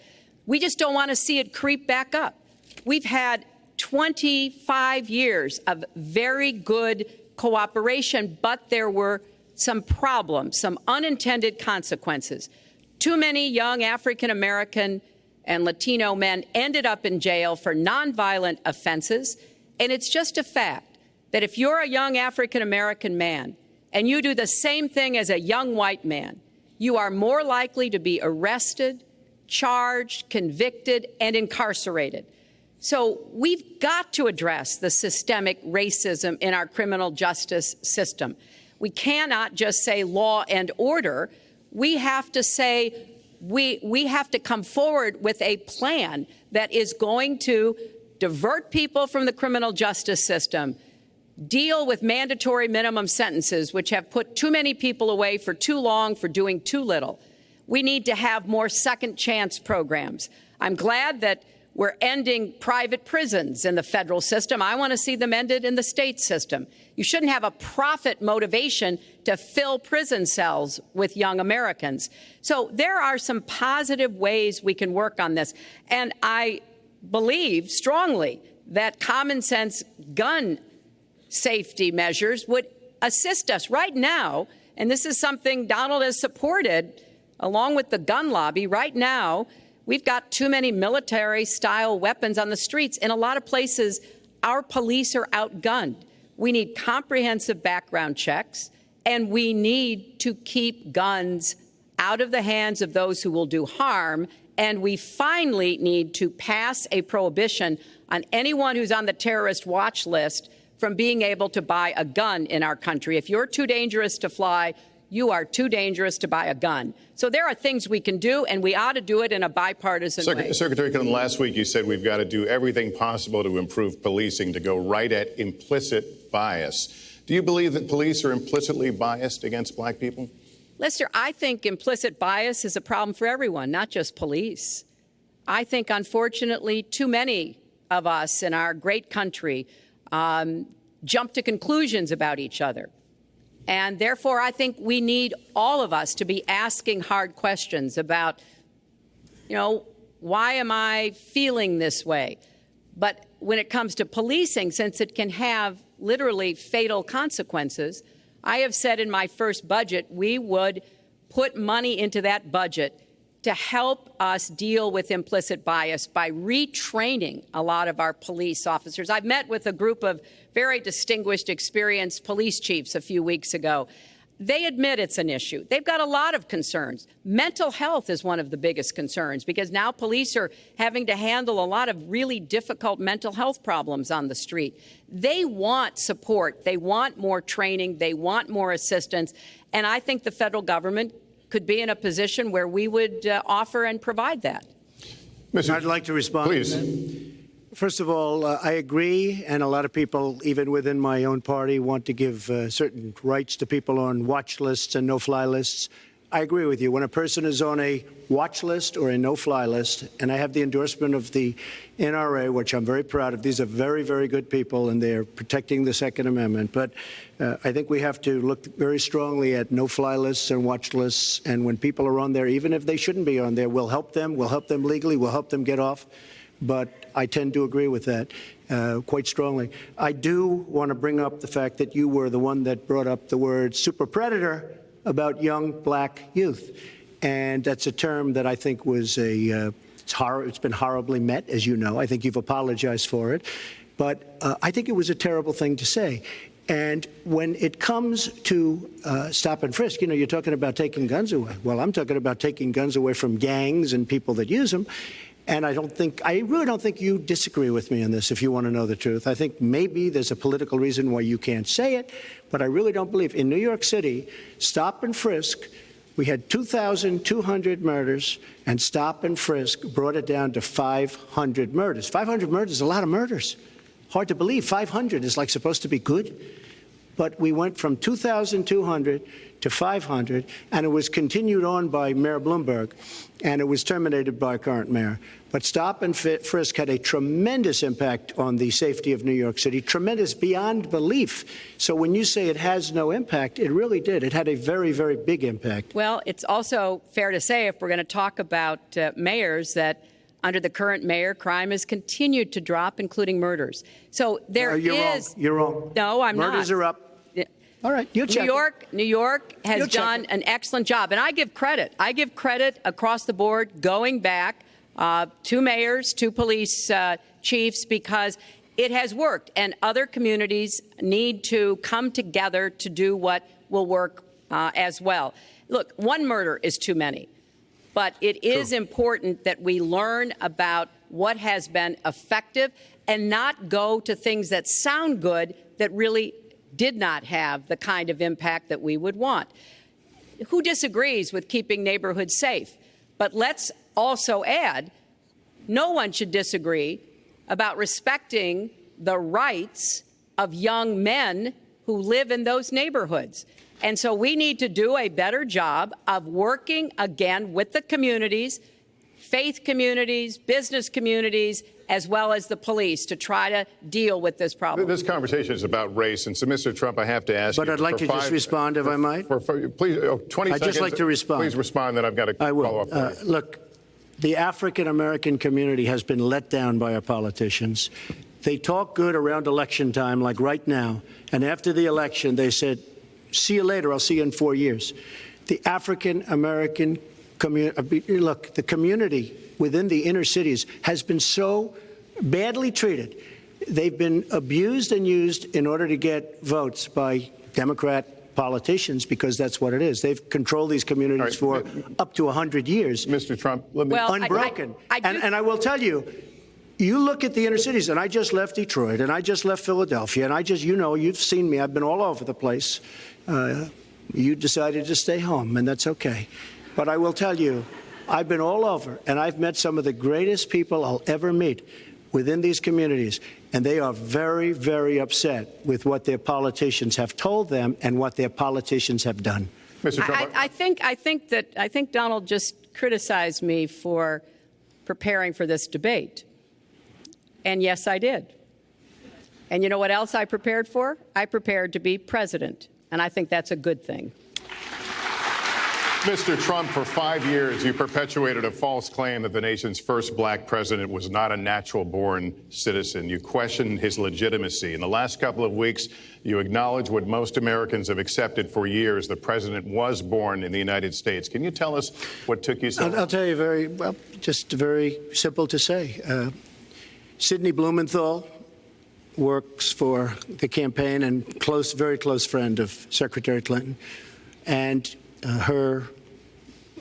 We just don't want to see it creep back up. We've had 25 years of very good cooperation, but there were some problems, some unintended consequences. Too many young African-American and Latino men ended up in jail for nonviolent offenses, and it's just a fact that if you're a young African-American man and you do the same thing as a young white man, you are more likely to be arrested, charged, convicted, and incarcerated. So we've got to address the systemic racism in our criminal justice system. We cannot just say law and order. We have to say we have to come forward with a plan that is going to divert people from the criminal justice system, deal with mandatory minimum sentences, which have put too many people away for too long for doing too little. We need to have more second chance programs. I'm glad that We're ending private prisons in the federal system. I want to see them ended in the state system. You shouldn't have a profit motivation to fill prison cells with young Americans. So there are some positive ways we can work on this. And I believe strongly that common sense gun safety measures would assist us right now. And this is something Donald has supported along with the gun lobby. Right now, we've got too many military-style weapons on the streets. In a lot of places, our police are outgunned. We need comprehensive background checks, and we need to keep guns out of the hands of those who will do harm. And we finally need to pass a prohibition on anyone who's on the terrorist watch list from being able to buy a gun in our country. If you're too dangerous to fly, you are too dangerous to buy a gun. So there are things we can do, and we ought to do it in a bipartisan way. Secretary Clinton, last week you said we've got to do everything possible to improve policing, to go right at implicit bias. Do you believe that police are implicitly biased against black people? Lester, I think implicit bias is a problem for everyone, not just police. I think, unfortunately, too many of us in our great country jump to conclusions about each other. And therefore, I think we need all of us to be asking hard questions about, why am I feeling this way? But when it comes to policing, since it can have literally fatal consequences, I have said in my first budget we would put money into that budget to help us deal with implicit bias by retraining a lot of our police officers. I've met with a group of very distinguished, experienced police chiefs a few weeks ago. They admit it's an issue. They've got a lot of concerns. Mental health is one of the biggest concerns because now police are having to handle a lot of really difficult mental health problems on the street. They want support. They want more training. They want more assistance. And I think the federal government could be in a position where we would offer and provide that. I'd like to respond. Please. First of all, I agree, and a lot of people, even within my own party, want to give certain rights to people on watch lists and no-fly lists. I agree with you. When a person is on a watch list or a no-fly list, and I have the endorsement of the NRA, which I'm very proud of. These are very, very good people, and they're protecting the Second Amendment. But I think we have to look very strongly at no-fly lists and watch lists. And when people are on there, even if they shouldn't be on there, we'll help them. We'll help them legally. We'll help them get off. But I tend to agree with that quite strongly. I do want to bring up the fact that you were the one that brought up the word super predator about young black youth. And that's a term that I think was it's been horribly met, as you know. I think you've apologized for it. But I think it was a terrible thing to say. And when it comes to stop and frisk, you're talking about taking guns away. Well, I'm talking about taking guns away from gangs and people that use them. And I really don't think you disagree with me on this, if you want to know the truth. I think maybe there's a political reason why you can't say it, but I really don't believe. In New York City, stop and frisk, we had 2,200 murders, and stop and frisk brought it down to 500 murders. 500 murders is a lot of murders. Hard to believe. 500 is like supposed to be good. But we went from 2,200 to 500, and it was continued on by Mayor Bloomberg, and it was terminated by current mayor. But stop and frisk had a tremendous impact on the safety of New York City, tremendous beyond belief. So when you say it has no impact, it really did. It had a very, very big impact. Well, it's also fair to say, if we're going to talk about mayors, that under the current mayor, crime has continued to drop, including murders. So there you're is. Wrong. You're wrong. No, I'm not. Murders are up. All right, you check. New York has done an excellent job, and I give credit. I give credit across the board, going back to mayors, to police chiefs, because it has worked, and other communities need to come together to do what will work as well. Look, one murder is too many, but it is important that we learn about what has been effective and not go to things that sound good that really did not have the kind of impact that we would want. Who disagrees with keeping neighborhoods safe? But let's also add, no one should disagree about respecting the rights of young men who live in those neighborhoods. And so we need to do a better job of working again with the communities, faith communities, business communities, as well as the police to try to deal with this problem. This conversation is about race, and so, Mr. Trump, I have to ask you. But I'd like to just respond, if I might. Please, 20 seconds. I'd just like to respond. Please respond, then I've got to I follow will. up. Look, the African-American community has been let down by our politicians. They talk good around election time, like right now, and after the election, they said, see you later, I'll see you in 4 years. The African-American community, look, the community within the inner cities has been so badly treated. They've been abused and used in order to get votes by Democrat politicians, because that's what it is. They've controlled these communities for up to 100 years. Mr. Trump, let me... Unbroken. And I will tell you, you look at the inner cities, and I just left Detroit, and I just left Philadelphia, and you've seen me. I've been all over the place. You decided to stay home, and that's okay. But I will tell you, I've been all over, and I've met some of the greatest people I'll ever meet within these communities, and they are very, very upset with what their politicians have told them and what their politicians have done. Mr. Trump, I think Donald just criticized me for preparing for this debate. And yes, I did. And you know what else I prepared for? I prepared to be president. And I think that's a good thing. Mr. Trump, for 5 years, you perpetuated a false claim that the nation's first black president was not a natural-born citizen. You questioned his legitimacy. In the last couple of weeks, you acknowledged what most Americans have accepted for years: the president was born in the United States. Can you tell us what took you so long? I'll tell you just very simple to say. Sidney Blumenthal works for the campaign and very close friend of Secretary Clinton. And her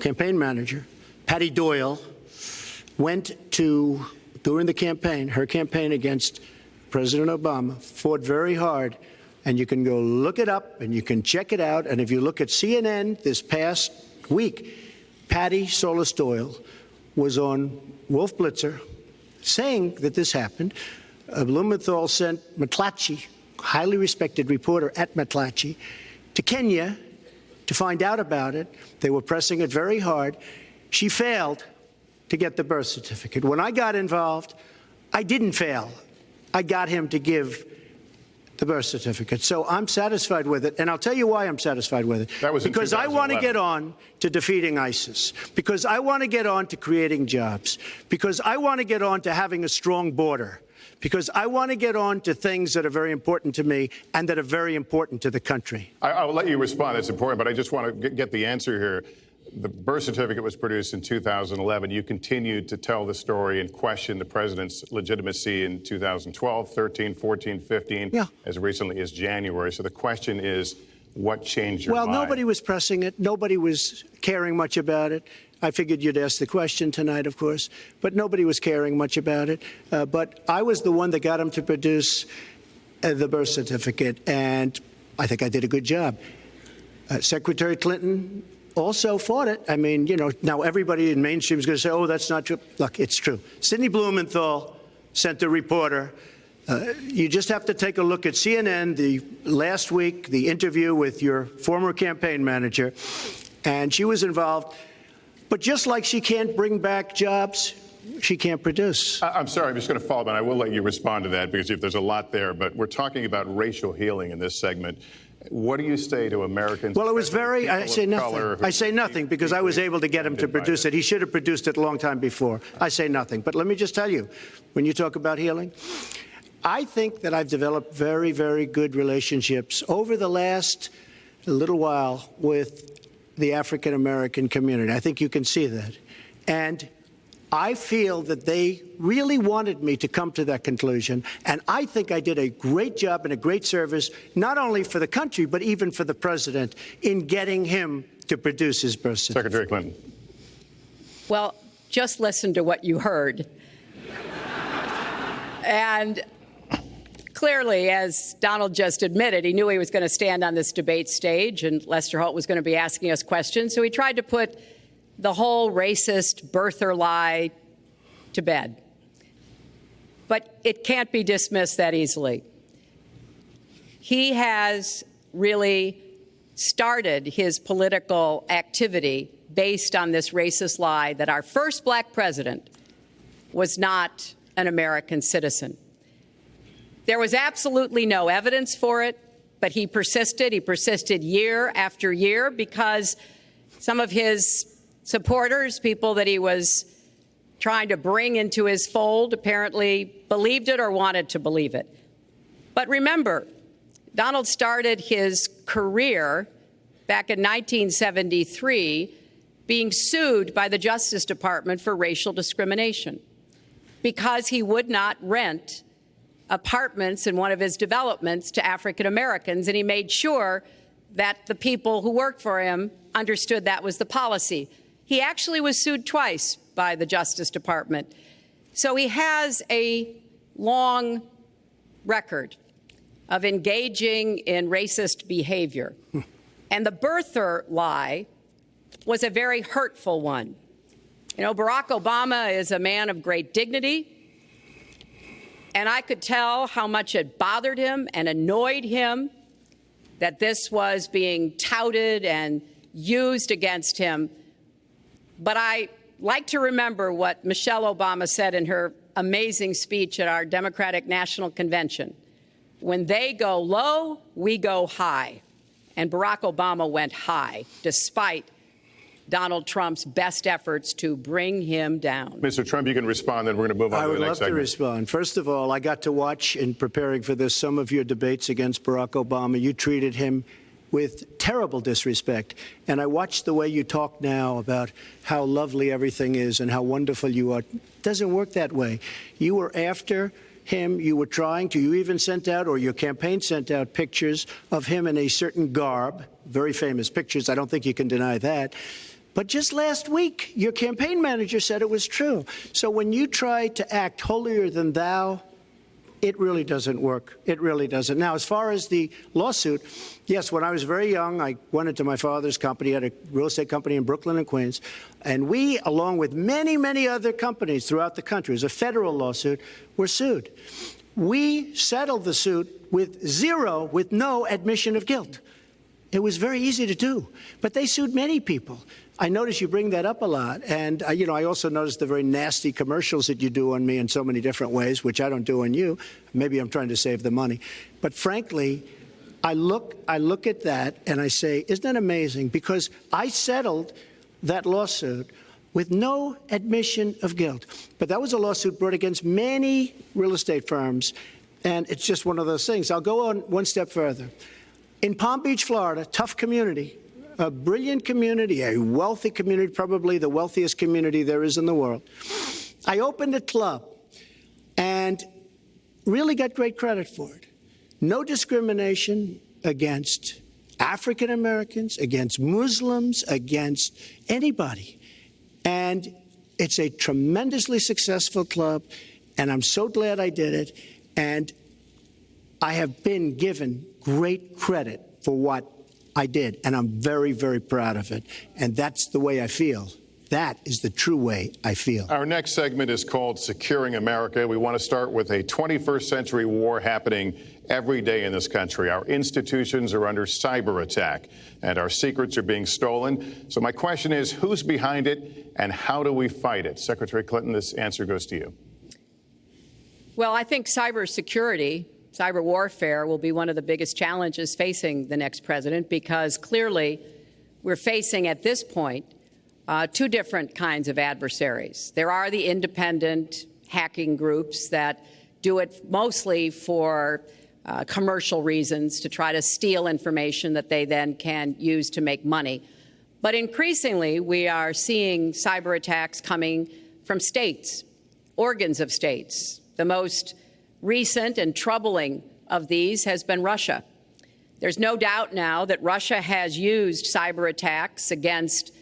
campaign manager, Patty Doyle, went to, during the campaign, her campaign against President Obama, fought very hard. And you can go look it up and you can check it out. And if you look at CNN this past week, Patty Solis Doyle was on Wolf Blitzer saying that this happened. Blumenthal sent McClatchy, highly respected reporter at McClatchy, to Kenya to find out about it. They were pressing it very hard. She failed to get the birth certificate. When I got involved, I didn't fail. I got him to give the birth certificate. So I'm satisfied with it, and I'll tell you why I'm satisfied with it. That was because I want to get on to defeating ISIS, because I want to get on to creating jobs, because I want to get on to having a strong border, because I want to get on to things that are very important to me and that are very important to the country. I will let you respond. That's important, but I just want to get the answer here. The birth certificate was produced in 2011. You continued to tell the story and question the president's legitimacy in 2012, 13, 14, 15, as recently as January. So the question is, what changed your mind? Well, nobody was pressing it. Nobody was caring much about it. I figured you'd ask the question tonight, of course, but nobody was caring much about it. But I was the one that got him to produce the birth certificate, and I think I did a good job. Secretary Clinton also fought it. I mean, now everybody in mainstream is going to say, oh, that's not true. Look, it's true. Sidney Blumenthal sent a reporter. You just have to take a look at CNN last week, the interview with your former campaign manager, and she was involved. But just like she can't bring back jobs, she can't produce. I'm sorry, I'm just going to follow up, and I will let you respond to that, because there's a lot there. But we're talking about racial healing in this segment. What do you say to Americans? Well, it was I say nothing. I say nothing because I was able to get him to produce it. He should have produced it a long time before. I say nothing. But let me just tell you, when you talk about healing, I think that I've developed very, very good relationships over the last little while with the African-American community. I think you can see that. And I feel that they really wanted me to come to that conclusion, and I think I did a great job and a great service, not only for the country, but even for the president, in getting him to produce his birth certificate. Secretary Clinton. Well, just listen to what you heard. And clearly, as Donald just admitted, he knew he was going to stand on this debate stage and Lester Holt was going to be asking us questions. So he tried to put the whole racist birther lie to bed. But it can't be dismissed that easily. He has really started his political activity based on this racist lie that our first black president was not an American citizen. There was absolutely no evidence for it, but he persisted. He persisted year after year because some of his supporters, people that he was trying to bring into his fold, apparently believed it or wanted to believe it. But remember, Donald started his career back in 1973 being sued by the Justice Department for racial discrimination because he would not rent apartments in one of his developments to African Americans, and he made sure that the people who worked for him understood that was the policy. He actually was sued twice by the Justice Department. So he has a long record of engaging in racist behavior. And the birther lie was a very hurtful one. You know, Barack Obama is a man of great dignity, and I could tell how much it bothered him and annoyed him that this was being touted and used against him. But I like to remember what Michelle Obama said in her amazing speech at our Democratic National Convention. When they go low, we go high. And Barack Obama went high, despite Donald Trump's best efforts to bring him down. Mr. Trump, you can respond, then we're going to move on to the next segment. I would love to respond. First of all, I got to watch, in preparing for this, some of your debates against Barack Obama. You treated him with terrible disrespect. And I watched the way you talk now about how lovely everything is and how wonderful you are. It doesn't work that way. You were after him. You were trying to. You even sent out, or your campaign sent out, pictures of him in a certain garb, very famous pictures. I don't think you can deny that. But just last week, your campaign manager said it was true. So when you try to act holier than thou, it really doesn't work. It really doesn't. Now, as far as the lawsuit, yes, when I was very young, I went into my father's company, had a real estate company in Brooklyn and Queens, and we, along with many, many other companies throughout the country, it was a federal lawsuit, were sued. We settled the suit with no admission of guilt. It was very easy to do, but they sued many people. I notice you bring that up a lot, and you know, I also notice the very nasty commercials that you do on me in so many different ways, which I don't do on you. Maybe I'm trying to save the money, but frankly, I look at that and I say, isn't that amazing? Because I settled that lawsuit with no admission of guilt, but that was a lawsuit brought against many real estate firms, and it's just one of those things. I'll go on one step further. In Palm Beach, Florida, tough community, a brilliant community, a wealthy community, probably the wealthiest community there is in the world. I opened a club and really got great credit for it. No discrimination against African Americans, against Muslims, against anybody. And it's a tremendously successful club, and I'm so glad I did it. And I have been given great credit for what I did, and I'm very, very proud of it. And that's the way I feel. That is the true way I feel. Our next segment is called Securing America. We want to start with a 21st century war happening every day in this country. Our institutions are under cyber attack, and our secrets are being stolen. So my question is, who's behind it, and how do we fight it? Secretary Clinton, this answer goes to you. Well, I think cybersecurity, cyber warfare will be one of the biggest challenges facing the next president, because clearly we're facing at this point two different kinds of adversaries. There are the independent hacking groups that do it mostly for commercial reasons, to try to steal information that they then can use to make money. But increasingly, we are seeing cyber attacks coming from states, organs of states. The most recent and troubling of these has been Russia. There's no doubt now that Russia has used cyber attacks against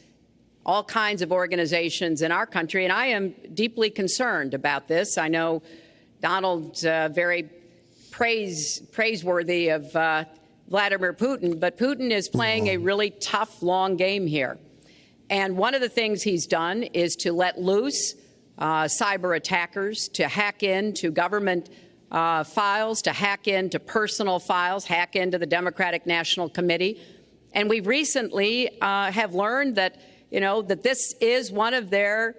all kinds of organizations in our country, and I am deeply concerned about this. I know Donald's very praiseworthy of Vladimir Putin, but Putin is playing a really tough, long game here. And one of the things he's done is to let loose cyber attackers to hack into government files, to hack into personal files, hack into the Democratic National Committee. And we recently have learned that that this is one of their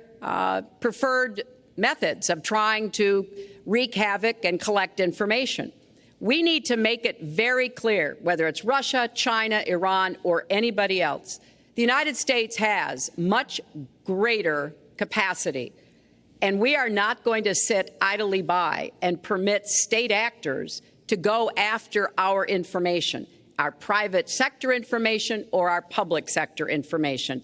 preferred methods of trying to wreak havoc and collect information. We need to make it very clear, whether it's Russia, China, Iran, or anybody else, the United States has much greater capacity, and we are not going to sit idly by and permit state actors to go after our information, our private sector information or our public sector information.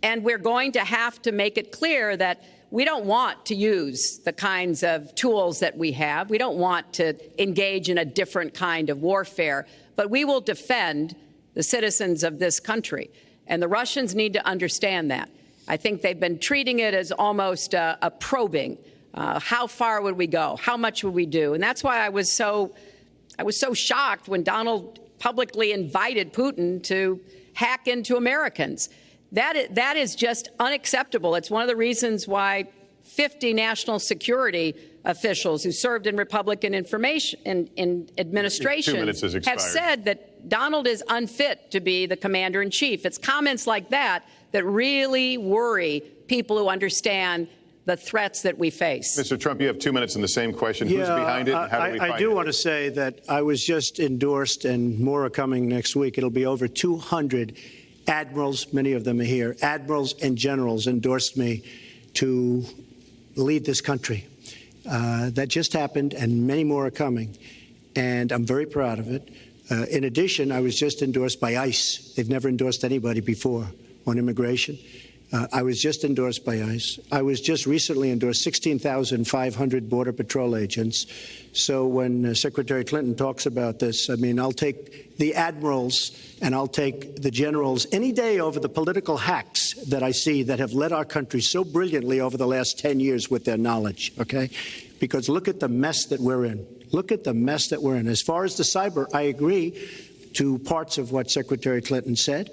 And we're going to have to make it clear that we don't want to use the kinds of tools that we have. We don't want to engage in a different kind of warfare, but we will defend the citizens of this country. And the Russians need to understand that. I think they've been treating it as almost a probing. How far would we go? How much would we do? And that's why I was so shocked when Donald publicly invited Putin to hack into Americans. That is just unacceptable. It's one of the reasons why 50 national security officials who served in Republican administration have said that Donald is unfit to be the commander-in-chief. It's comments like that that really worry people who understand the threats that we face. Mr. Trump, you have 2 minutes in the same question. Who's behind it? And how do we find I do it? want to say that I was just endorsed, and more are coming next week. It'll be over 200 admirals, many of them are here, admirals and generals endorsed me to lead this country. That just happened, and many more are coming, and I'm very proud of it. In addition, I was just endorsed by ICE. They've never endorsed anybody before on immigration. I was just endorsed by ICE. I was just recently endorsed 16,500 Border Patrol agents. So when Secretary Clinton talks about this, I mean, I'll take the admirals and I'll take the generals any day over the political hacks that I see that have led our country so brilliantly over the last 10 years with their knowledge, okay? Because look at the mess that we're in. Look at the mess that we're in. As far as the cyber, I agree to parts of what Secretary Clinton said.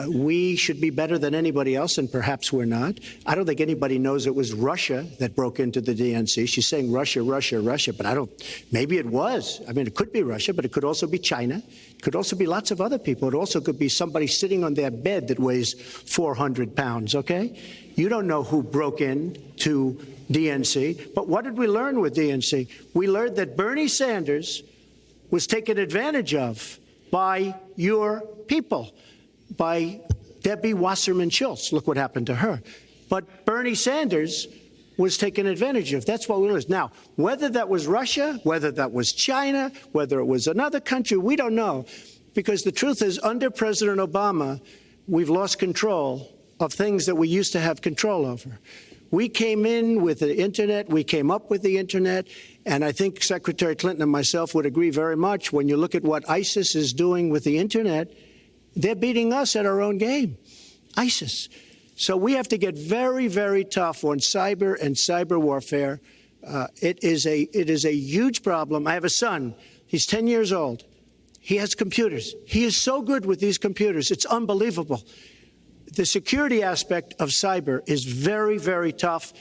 We should be better than anybody else, and perhaps we're not. I don't think anybody knows it was Russia that broke into the DNC. She's saying Russia, Russia, Russia, but maybe it was. I mean, it could be Russia, but it could also be China. It could also be lots of other people. It also could be somebody sitting on their bed that weighs 400 pounds, okay? You don't know who broke in to DNC. But what did we learn with DNC? We learned that Bernie Sanders was taken advantage of by your people, by Debbie Wasserman Schultz. Look what happened to her. But Bernie Sanders was taken advantage of. That's what we learned. Now, whether that was Russia, whether that was China, whether it was another country, we don't know. Because the truth is, under President Obama, we've lost control of things that we used to have control over. We came in with the Internet. We came up with the Internet. And I think Secretary Clinton and myself would agree very much. When you look at what ISIS is doing with the Internet, they're beating us at our own game, ISIS. So we have to get very, very tough on cyber and cyber warfare. It is a huge problem. I have a son. He's 10 years old. He has computers. He is so good with these computers. It's unbelievable. The security aspect of cyber is very, very tough,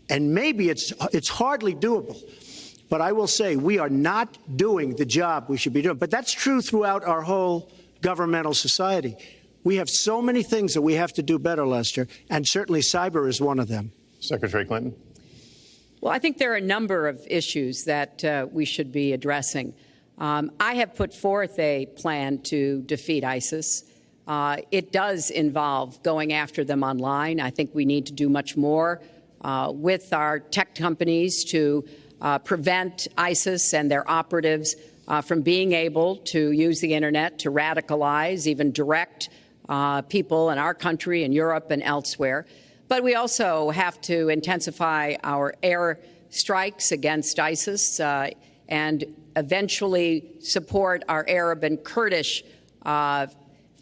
and maybe it's hardly doable. But I will say we are not doing the job we should be doing. But that's true throughout our whole governmental society. We have so many things that we have to do better, Lester, and certainly cyber is one of them. Secretary Clinton. Well, I think there are a number of issues that we should be addressing. I have put forth a plan to defeat ISIS. It does involve going after them online. I think we need to do much more with our tech companies to prevent ISIS and their operatives from being able to use the Internet to radicalize, even direct people in our country and Europe and elsewhere. But we also have to intensify our air strikes against ISIS and eventually support our Arab and Kurdish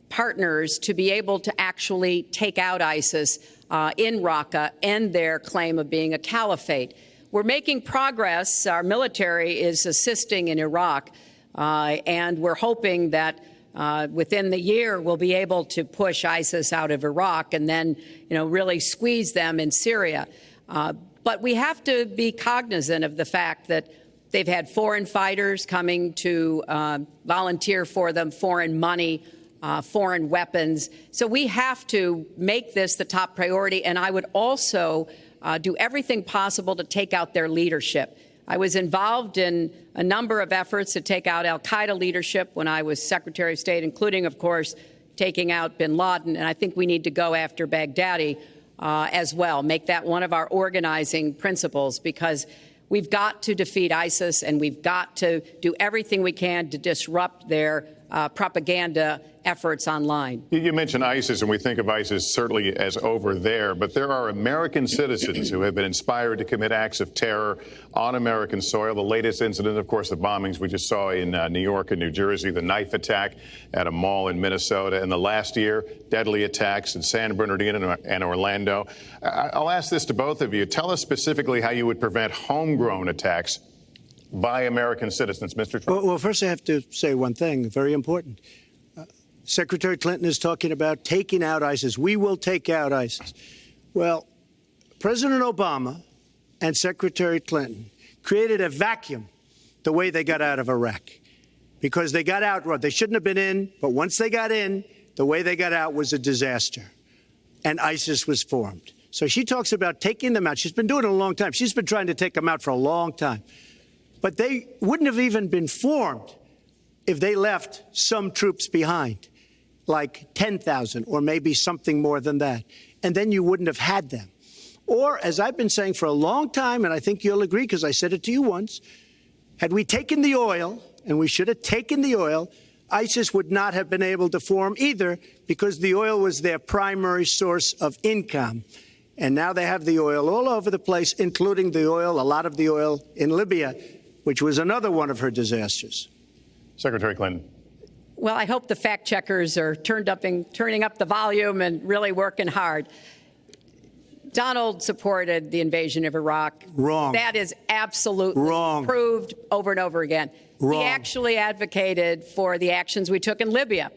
partners to be able to actually take out ISIS in Raqqa and their claim of being a caliphate. We're making progress. Our military is assisting in Iraq, and we're hoping that within the year we'll be able to push ISIS out of Iraq and then, really squeeze them in Syria. But we have to be cognizant of the fact that they've had foreign fighters coming to volunteer for them, foreign money foreign weapons. So we have to make this the top priority. And I would also do everything possible to take out their leadership. I was involved in a number of efforts to take out al-Qaeda leadership when I was Secretary of State, including, of course, taking out bin Laden. And I think we need to go after Baghdadi as well, make that one of our organizing principles, because we've got to defeat ISIS and we've got to do everything we can to disrupt their propaganda efforts online. You mentioned ISIS, and we think of ISIS certainly as over there, but there are American citizens who have been inspired to commit acts of terror on American soil. The latest incident, of course, the bombings we just saw in New York and New Jersey, the knife attack at a mall in Minnesota, and the last year, deadly attacks in San Bernardino and Orlando. I'll ask this to both of you. Tell us specifically how you would prevent homegrown attacks by American citizens, Mr. Trump. Well, first I have to say one thing, very important. Secretary Clinton is talking about taking out ISIS. We will take out ISIS. Well, President Obama and Secretary Clinton created a vacuum the way they got out of Iraq, because they got out, they shouldn't have been in, but once they got in, the way they got out was a disaster, and ISIS was formed. So she talks about taking them out. She's been doing it a long time. She's been trying to take them out for a long time. But they wouldn't have even been formed if they left some troops behind, like 10,000 or maybe something more than that. And then you wouldn't have had them. Or, as I've been saying for a long time, and I think you'll agree because I said it to you once, had we taken the oil, and we should have taken the oil, ISIS would not have been able to form either, because the oil was their primary source of income. And now they have the oil all over the place, including the oil, a lot of the oil in Libya, which was another one of her disasters. Secretary Clinton. Well, I hope the fact checkers are turning up the volume and really working hard. Donald supported the invasion of Iraq. Wrong. That is absolutely wrong. Proved over and over again. Wrong. He actually advocated for the actions we took in Libya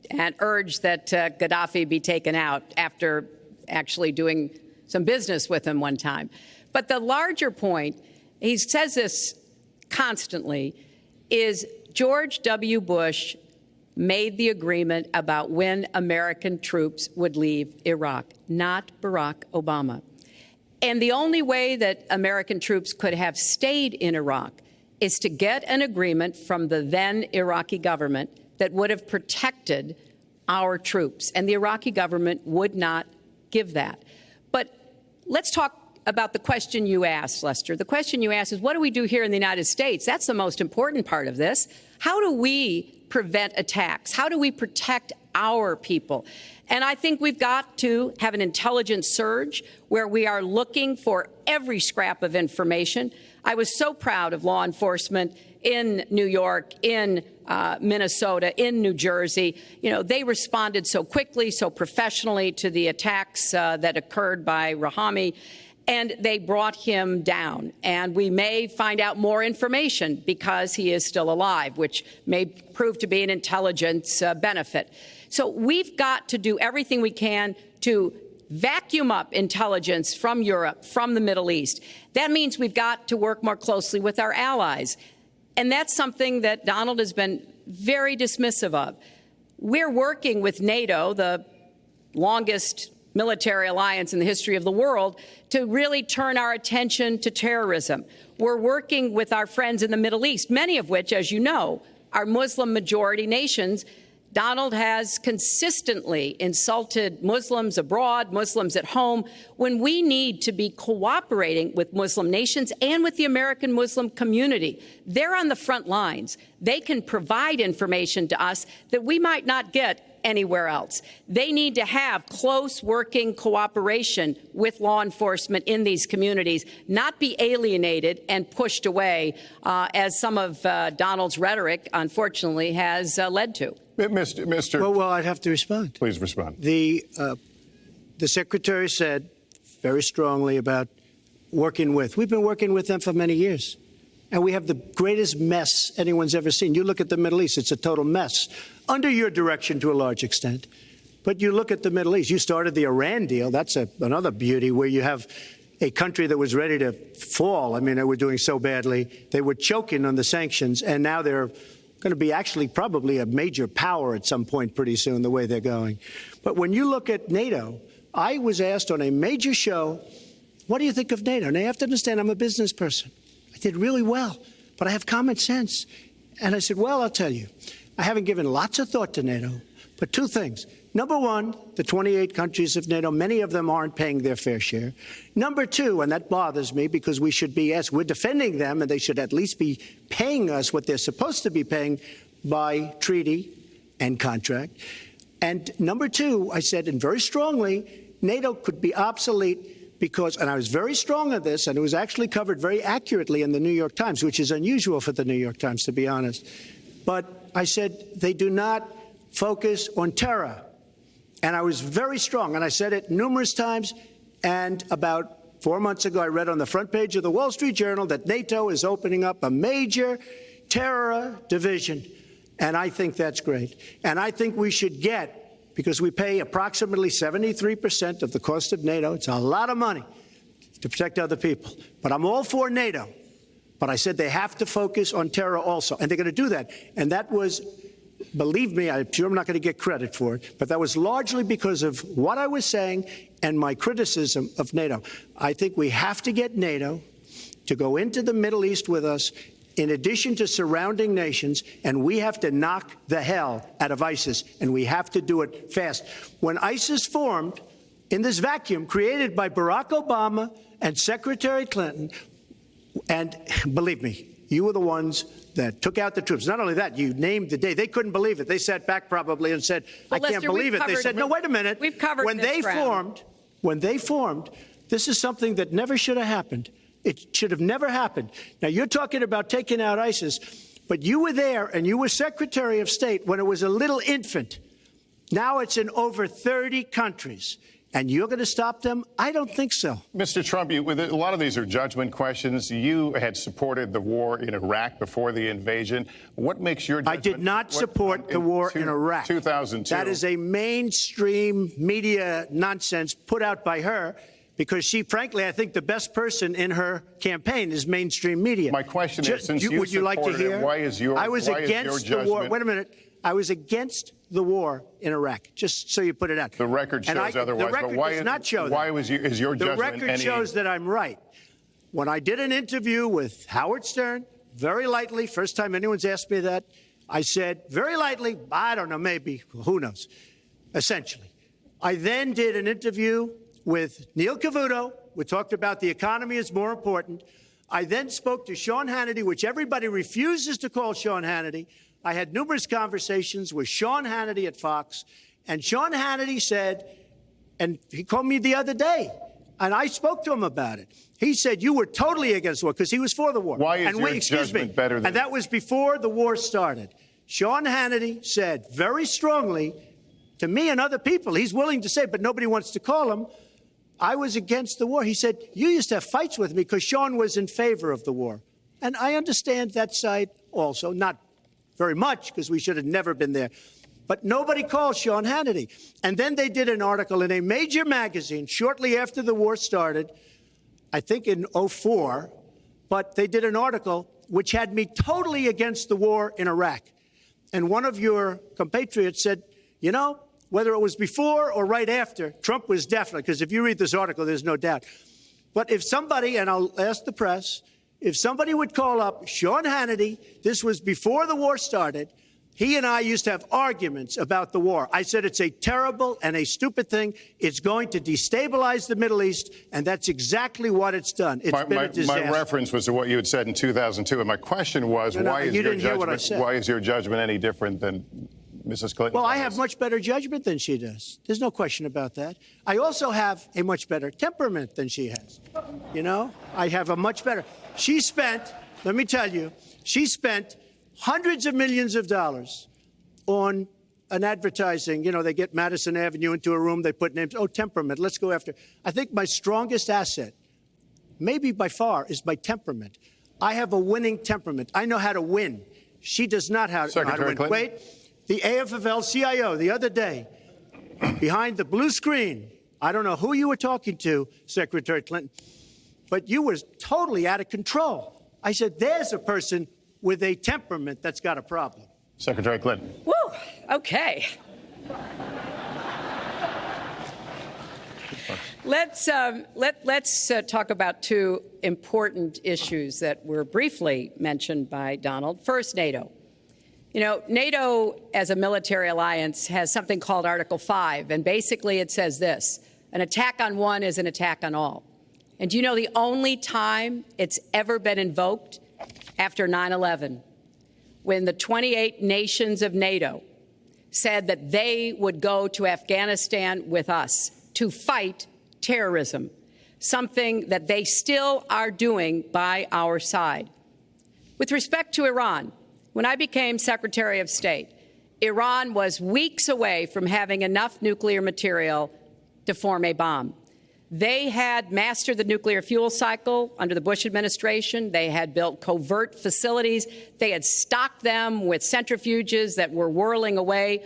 and urged that Gaddafi be taken out after actually doing some business with him one time. But the larger point, he says this constantly, is George W. Bush made the agreement about when American troops would leave Iraq, not Barack Obama. And the only way that American troops could have stayed in Iraq is to get an agreement from the then Iraqi government that would have protected our troops. And the Iraqi government would not give that. But let's talk about the question you asked, Lester. The question you asked is, what do we do here in the United States? That's the most important part of this. How do we prevent attacks? How do we protect our people? And I think we've got to have an intelligence surge where we are looking for every scrap of information. I was so proud of law enforcement in New York, in Minnesota, in New Jersey. You know, they responded so quickly, so professionally to the attacks that occurred by Rahami, and they brought him down. And we may find out more information because he is still alive, which may prove to be an intelligence benefit. So we've got to do everything we can to vacuum up intelligence from Europe, from the Middle East. That means we've got to work more closely with our allies. And that's something that Donald has been very dismissive of. We're working with NATO, the longest military alliance in the history of the world, to really turn our attention to terrorism. We're working with our friends in the Middle East, many of which, as you know, are Muslim-majority nations. Donald has consistently insulted Muslims abroad, Muslims at home, when we need to be cooperating with Muslim nations and with the American Muslim community. They're on the front lines. They can provide information to us that we might not get anywhere else. They need to have close working cooperation with law enforcement in these communities, not be alienated and pushed away, as some of Donald's rhetoric, unfortunately, has led to. Mr. Well, I'd have to respond. Please respond. The Secretary said very strongly about working with. We've been working with them for many years. And we have the greatest mess anyone's ever seen. You look at the Middle East, it's a total mess, under your direction to a large extent. But you look at the Middle East, you started the Iran deal. That's another beauty, where you have a country that was ready to fall. I mean, they were doing so badly. They were choking on the sanctions, and now they're going to be actually probably a major power at some point pretty soon, the way they're going. But when you look at NATO, I was asked on a major show, what do you think of NATO? And you have to understand, I'm a business person. I did really well, but I have common sense. And I said, well, I'll tell you, I haven't given lots of thought to NATO, but two things. Number one, the 28 countries of NATO, many of them aren't paying their fair share. Number two, and that bothers me because we should be, yes, we're defending them, and they should at least be paying us what they're supposed to be paying by treaty and contract. And number two, I said, and very strongly, NATO could be obsolete because, and I was very strong on this, and it was actually covered very accurately in the New York Times, which is unusual for the New York Times, to be honest. But I said they do not focus on terror. And I was very strong, and I said it numerous times. And about 4 months ago, I read on the front page of the Wall Street Journal that NATO is opening up a major terror division. And I think that's great. And I think we should get, because we pay approximately 73% of the cost of NATO. It's a lot of money to protect other people. But I'm all for NATO. But I said they have to focus on terror also. And they're going to do that. And that was, believe me, I'm sure I'm not going to get credit for it, but that was largely because of what I was saying and my criticism of NATO. I think we have to get NATO to go into the Middle East with us, in addition to surrounding nations, and we have to knock the hell out of ISIS, and we have to do it fast. When ISIS formed in this vacuum created by Barack Obama and Secretary Clinton, and believe me, you were the ones that took out the troops. Not only that, you named the day. They couldn't believe it. They sat back probably and said, I can't believe it. They said, no, wait a minute. We've covered when they formed, this is something that never should have happened. It should have never happened. Now, you're talking about taking out ISIS, but you were there and you were Secretary of State when it was a little infant. Now it's in over 30 countries. And you're going to stop them? I don't think so. Mr. Trump, a lot of these are judgment questions. You had supported the war in Iraq before the invasion. What makes your judgment? I did not support the war in Iraq. 2002. That is a mainstream media nonsense put out by her because she, frankly, I think the best person in her campaign is mainstream media. My question is, since you would you like to hear? Why is your I was against the war. Wait a minute. I was against the war in Iraq, just so you put it out. The record shows otherwise. The record does not show that. Why is your judgment? The record shows that I'm right. When I did an interview with Howard Stern, very lightly, first time anyone's asked me that, I said, very lightly, I don't know, maybe, who knows, essentially. I then did an interview with Neil Cavuto. We talked about the economy is more important. I then spoke to Sean Hannity, which everybody refuses to call Sean Hannity. I had numerous conversations with Sean Hannity at Fox, and Sean Hannity said, and he called me the other day, and I spoke to him about it. He said, you were totally against the war, because he was for the war. Why is your judgment better than... And that was before the war started. Sean Hannity said very strongly to me and other people, he's willing to say, but nobody wants to call him, I was against the war. He said, you used to have fights with me because Sean was in favor of the war. And I understand that side also, not very much, because we should have never been there. But nobody called Sean Hannity. And then they did an article in a major magazine shortly after the war started, I think in 2004, but they did an article which had me totally against the war in Iraq. And one of your compatriots said, you know, whether it was before or right after, Trump was definitely, because if you read this article, there's no doubt. But if somebody, and I'll ask the press, if somebody would call up Sean Hannity, this was before the war started, he and I used to have arguments about the war. I said it's a terrible and a stupid thing. It's going to destabilize the Middle East, and that's exactly what it's done. It's been a disaster. My reference was to what you had said in 2002, and my question was, why is your judgment any different than Mrs. Clinton? Well, I have much better judgment than she does. There's no question about that. I also have a much better temperament than she has. You know, I have a much better. She spent, let me tell you, she spent hundreds of millions of dollars on an advertising. You know, they get Madison Avenue into a room, they put names. Oh, temperament, let's go after. I think my strongest asset, maybe by far, is my temperament. I have a winning temperament. I know how to win. She does not know how to win. Clinton? Wait, the AFL-CIO the other day, behind the blue screen, I don't know who you were talking to, Secretary Clinton, but you were totally out of control. I said, there's a person with a temperament that's got a problem. Secretary Clinton. Woo, okay. Let's talk about two important issues that were briefly mentioned by Donald. First, NATO. You know, NATO as a military alliance has something called Article 5, and basically it says this: an attack on one is an attack on all. And do you know the only time it's ever been invoked? After 9/11, when the 28 nations of NATO said that they would go to Afghanistan with us to fight terrorism, something that they still are doing by our side. With respect to Iran, when I became Secretary of State, Iran was weeks away from having enough nuclear material to form a bomb. They had mastered the nuclear fuel cycle under the Bush administration. They had built covert facilities. They had stocked them with centrifuges that were whirling away.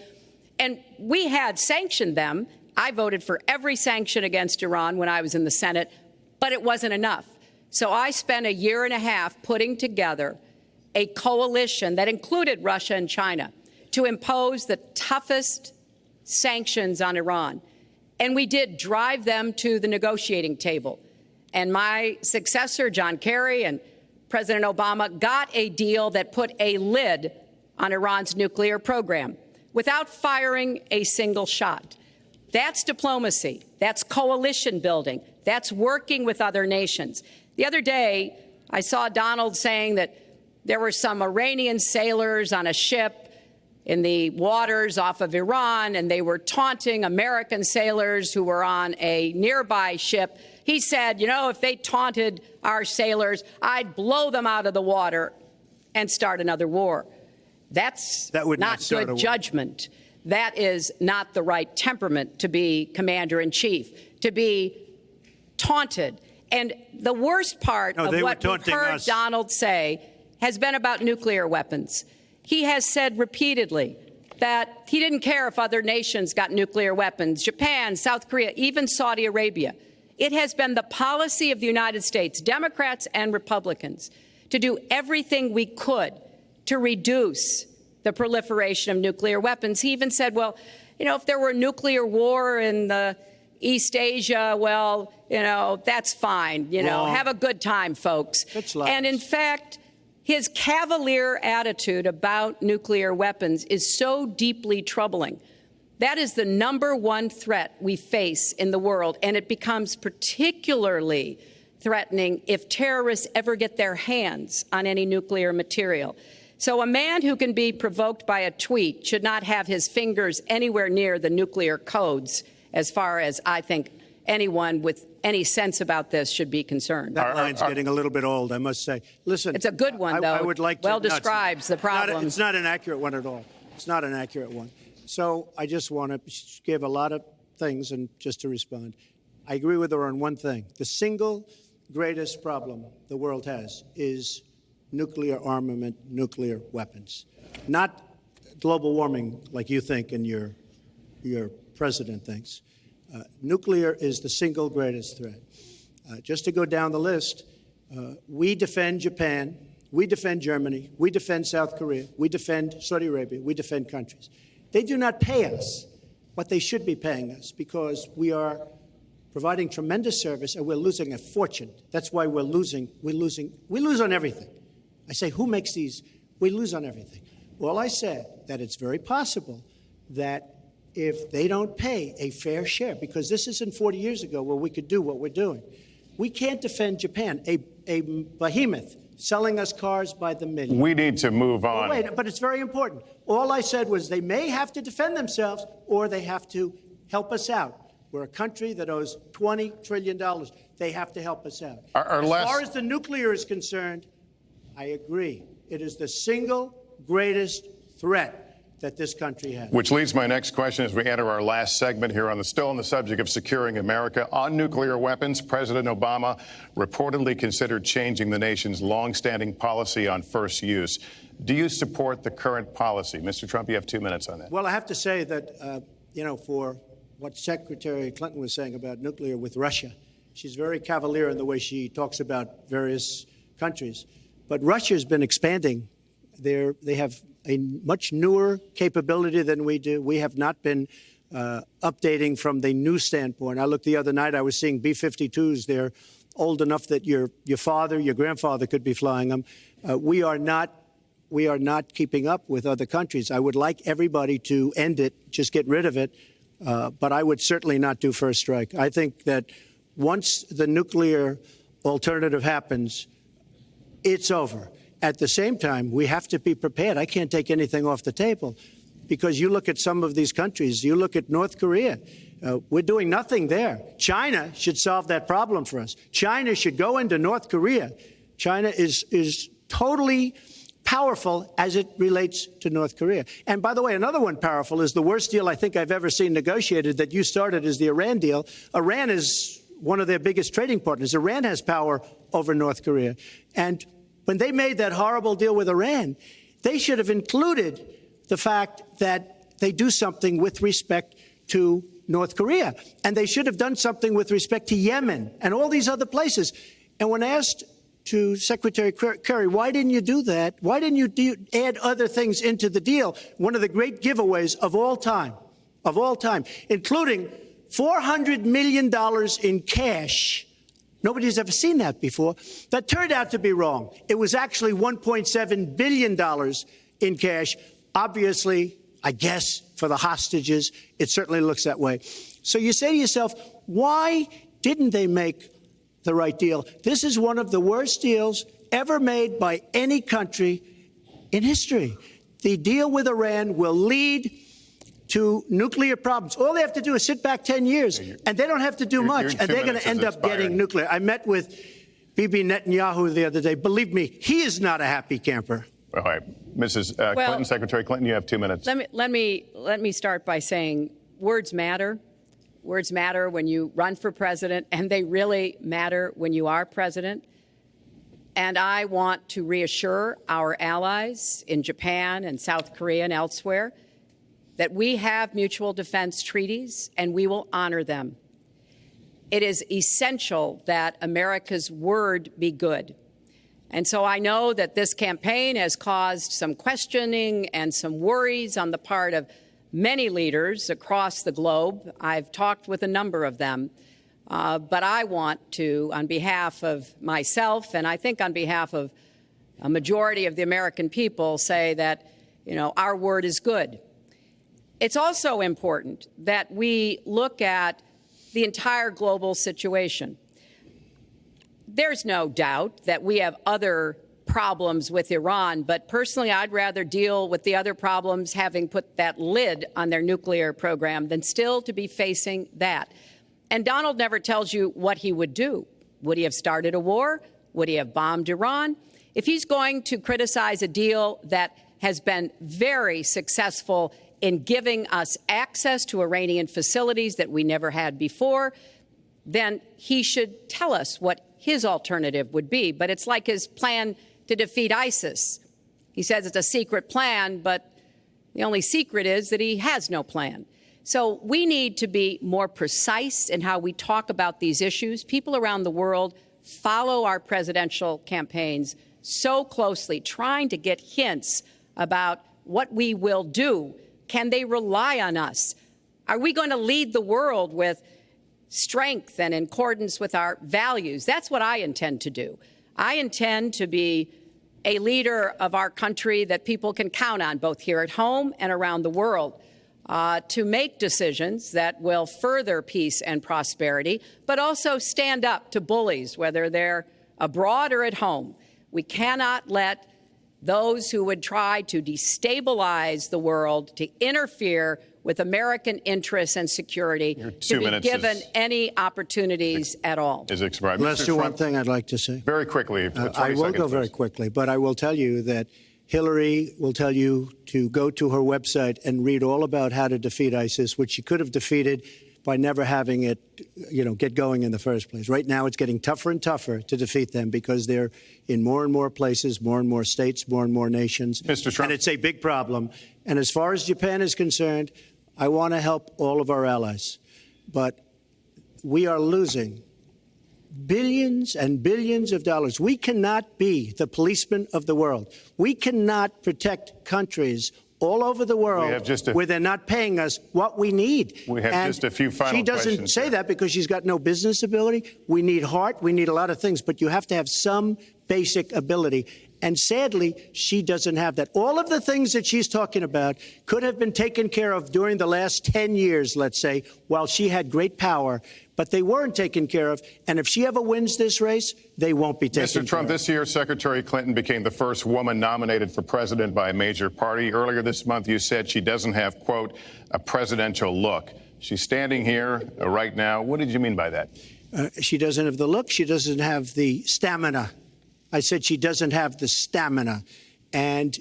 And we had sanctioned them. I voted for every sanction against Iran when I was in the Senate, but it wasn't enough. So I spent a year and a half putting together a coalition that included Russia and China to impose the toughest sanctions on Iran. And we did drive them to the negotiating table. And my successor, John Kerry, and President Obama got a deal that put a lid on Iran's nuclear program without firing a single shot. That's diplomacy. That's coalition building. That's working with other nations. The other day, I saw Donald saying that there were some Iranian sailors on a ship in the waters off of Iran, and they were taunting American sailors who were on a nearby ship. He said, you know, if they taunted our sailors, I'd blow them out of the water and start another war. That's not good judgment. That is not the right temperament to be commander-in-chief, to be taunted. And the worst part of what we've heard Donald say has been about nuclear weapons. He has said repeatedly that he didn't care if other nations got nuclear weapons, Japan, South Korea, even Saudi Arabia. It has been the policy of the United States, Democrats and Republicans, to do everything we could to reduce the proliferation of nuclear weapons. He even said, well, you know, if there were a nuclear war in the East Asia, well, you know, that's fine. You know, have a good time, folks. And in fact, his cavalier attitude about nuclear weapons is so deeply troubling. That is the #1 threat we face in the world, and it becomes particularly threatening if terrorists ever get their hands on any nuclear material. So a man who can be provoked by a tweet should not have his fingers anywhere near the nuclear codes, as far as I think anyone with any sense about this should be concerned. That line's getting a little bit old, I must say. Listen, it's a good one, though. I would like to, well describes the problem. It's not an accurate one at all. It's not an accurate one. So I just want to give a lot of things, and just to respond, I agree with her on one thing. The single greatest problem the world has is nuclear armament, nuclear weapons, not global warming like you think and your president thinks. Nuclear is the single greatest threat. Just to go down the list, we defend Japan, we defend Germany, we defend South Korea, we defend Saudi Arabia, we defend countries. They do not pay us what they should be paying us because we are providing tremendous service and we're losing a fortune. That's why we're losing. We lose on everything. I say, who makes these? We lose on everything. Well, I said that it's very possible that if they don't pay a fair share, because this isn't 40 years ago where we could do what we're doing. We can't defend Japan, a behemoth selling us cars by the million. We need to move on. Wait, but it's very important. All I said was they may have to defend themselves or they have to help us out. We're a country that owes $20 trillion. They have to help us out. As far as the nuclear is concerned, I agree. It is the single greatest threat that this country has. Which leads my next question as we enter our last segment here still on the subject of securing America. On nuclear weapons, President Obama reportedly considered changing the nation's longstanding policy on first use. Do you support the current policy? Mr. Trump, you have 2 minutes on that. Well, I have to say that, for what Secretary Clinton was saying about nuclear with Russia, she's very cavalier in the way she talks about various countries. But Russia has been expanding They have a much newer capability than we do. We have not been updating from the new standpoint. I looked the other night, I was seeing B-52s. They're old enough that your father, your grandfather could be flying them. We are not keeping up with other countries. I would like everybody to end it, just get rid of it. But I would certainly not do first strike. I think that once the nuclear alternative happens, it's over. At the same time, we have to be prepared. I can't take anything off the table because you look at some of these countries. You look at North Korea. We're doing nothing there. China should solve that problem for us. China should go into North Korea. China is totally powerful as it relates to North Korea. And by the way, another one powerful is the worst deal I think I've ever seen negotiated that you started is the Iran deal. Iran is one of their biggest trading partners. Iran has power over North Korea. And when they made that horrible deal with Iran, they should have included the fact that they do something with respect to North Korea. And they should have done something with respect to Yemen and all these other places. And when asked to Secretary Kerry, why didn't you do that? Why didn't you add other things into the deal? One of the great giveaways of all time, including $400 million in cash. Nobody's ever seen that before. That turned out to be wrong. It was actually $1.7 billion in cash. Obviously, I guess, for the hostages, it certainly looks that way. So you say to yourself, why didn't they make the right deal? This is one of the worst deals ever made by any country in history. The deal with Iran will lead to nuclear problems. All they have to do is sit back 10 years, and they don't have to do much, and they're going to end up getting nuclear. I met with Bibi Netanyahu the other day. Believe me, he is not a happy camper. All right. Mrs. Clinton, Secretary Clinton, you have 2 minutes. Let me start by saying words matter. Words matter when you run for president, and they really matter when you are president. And I want to reassure our allies in Japan and South Korea and elsewhere that we have mutual defense treaties and we will honor them. It is essential that America's word be good. And so I know that this campaign has caused some questioning and some worries on the part of many leaders across the globe. I've talked with a number of them. But I want to, on behalf of myself and I think on behalf of a majority of the American people, say that, our word is good. It's also important that we look at the entire global situation. There's no doubt that we have other problems with Iran, but personally, I'd rather deal with the other problems having put that lid on their nuclear program than still to be facing that. And Donald never tells you what he would do. Would he have started a war? Would he have bombed Iran? If he's going to criticize a deal that has been very successful in giving us access to Iranian facilities that we never had before, then he should tell us what his alternative would be. But it's like his plan to defeat ISIS. He says it's a secret plan, but the only secret is that he has no plan. So we need to be more precise in how we talk about these issues. People around the world follow our presidential campaigns so closely, trying to get hints about what we will do. Can they rely on us? Are we going to lead the world with strength and in accordance with our values? That's what I intend to do. I intend to be a leader of our country that people can count on, both here at home and around the world, to make decisions that will further peace and prosperity, but also stand up to bullies, whether they're abroad or at home. We cannot let those who would try to destabilize the world, to interfere with American interests and security, to be given any opportunities at all. Is expired. Let's do one thing I'd like to say. Very quickly. I will go very quickly, but I will tell you that Hillary will tell you to go to her website and read all about how to defeat ISIS, which she could have defeated by never having it, get going in the first place. Right now, it's getting tougher and tougher to defeat them because they're in more and more places, more and more states, more and more nations. Mr. Trump. And it's a big problem. And as far as Japan is concerned, I want to help all of our allies. But we are losing billions and billions of dollars. We cannot be the policeman of the world. We cannot protect countries all over the world where they're not paying us what we need. We have just a few final questions. She doesn't say that because she's got no business ability. We need heart. We need a lot of things. But you have to have some basic ability. And sadly, she doesn't have that. All of the things that she's talking about could have been taken care of during the last 10 years, let's say, while she had great power. But they weren't taken care of. And if she ever wins this race, they won't be taken care of. Mr. Trump, this year, Secretary Clinton became the first woman nominated for president by a major party. Earlier this month, you said she doesn't have, quote, a presidential look. She's standing here right now. What did you mean by that? She doesn't have the look. She doesn't have the stamina. I said she doesn't have the stamina. And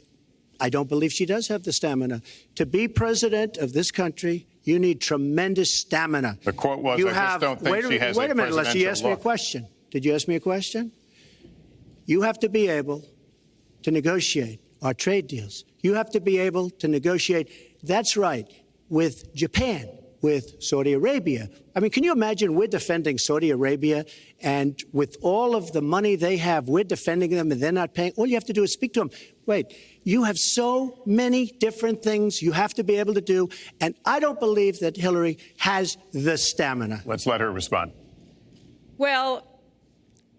I don't believe she does have the stamina. To be president of this country, you need tremendous stamina. The quote was, I just don't think she has a presidential look. Wait a minute, Lester, you asked me a question. Did you ask me a question? You have to be able to negotiate our trade deals. You have to be able to negotiate, that's right, with Japan, with Saudi Arabia. I mean, can you imagine we're defending Saudi Arabia, and with all of the money they have, we're defending them and they're not paying? All you have to do is speak to them. Wait, you have so many different things you have to be able to do, and I don't believe that Hillary has the stamina. Let's let her respond. Well,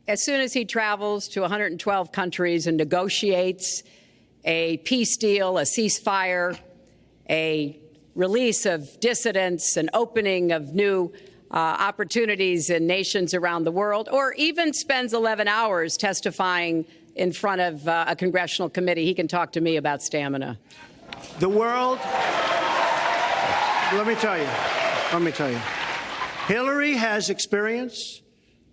as soon as he travels to 112 countries and negotiates a peace deal, a ceasefire, a release of dissidents, an opening of new opportunities in nations around the world, or even spends 11 hours testifying in front of a congressional committee, he can talk to me about stamina. The world, let me tell you, Hillary has experience,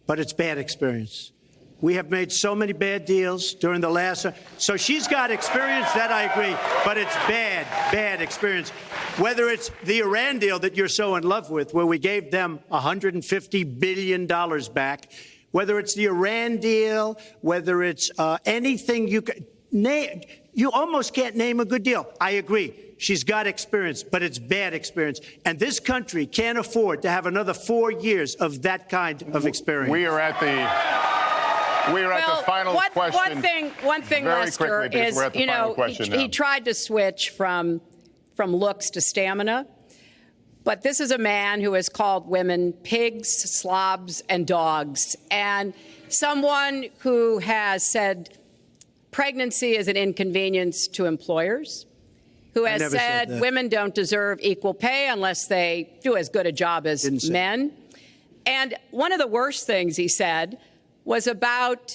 but it's bad experience. We have made so many bad deals during the last. So she's got experience, that I agree, but it's bad experience. Whether it's the Iran deal that you're so in love with, where we gave them $150 billion back, whether it's the Iran deal, whether it's anything you can name, you almost can't name a good deal. I agree. She's got experience, but it's bad experience. And this country can't afford to have another 4 years of that kind of experience. We are at the final question. One thing, Lester, is, you know, he tried to switch from looks to stamina. But this is a man who has called women pigs, slobs, and dogs, and someone who has said pregnancy is an inconvenience to employers, who has said women don't deserve equal pay unless they do as good a job as men. And one of the worst things he said was about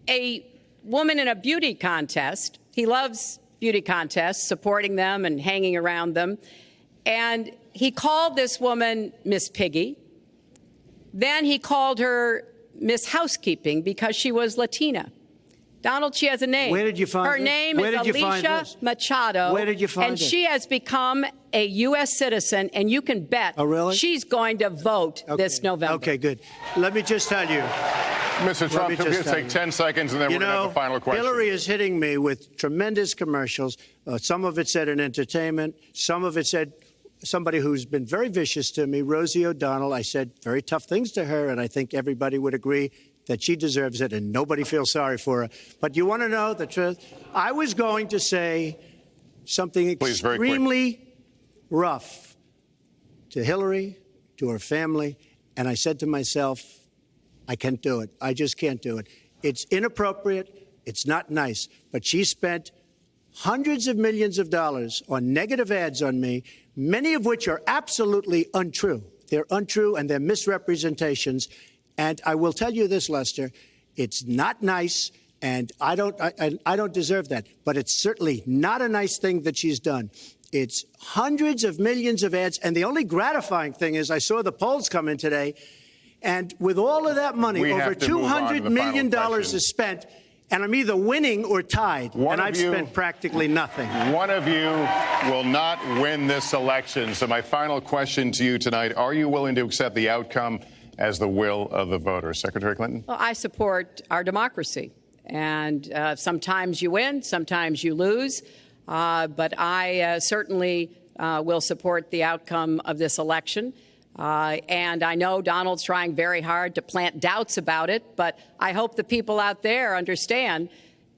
a woman in a beauty contest. He loves beauty contests, supporting them and hanging around them. And he called this woman Miss Piggy. Then he called her Miss Housekeeping because she was Latina. Donald, she has a name. Where did you find her name is Alicia Machado. Where did you find and she has become a U.S. citizen, and you can bet she's going to vote this November. Okay, good. Let me just tell you. Mr. Trump, we'll take 10 seconds, and then we're going to have the final question. Hillary is hitting me with tremendous commercials. Some of it said in entertainment. Some of it said somebody who's been very vicious to me, Rosie O'Donnell. I said very tough things to her, and I think everybody would agree that she deserves it, and nobody feels sorry for her. But you want to know the truth? I was going to say something extremely rough to Hillary, to her family, and I said to myself, I can't do it. I just can't do it. It's inappropriate. It's not nice. But she spent hundreds of millions of dollars on negative ads on me, many of which are absolutely untrue. They're untrue and they're misrepresentations. And I will tell you this, Lester, it's not nice, and I don't deserve that. But it's certainly not a nice thing that she's done. It's hundreds of millions of ads, and the only gratifying thing is I saw the polls come in today, and with all of that money, over $200 million is spent, and I'm either winning or tied, and I've spent practically nothing. One of you will not win this election. So my final question to you tonight, are you willing to accept the outcome as the will of the voters? Secretary Clinton? Well, I support our democracy. And sometimes you win, sometimes you lose. But I certainly will support the outcome of this election. And I know Donald's trying very hard to plant doubts about it, but I hope the people out there understand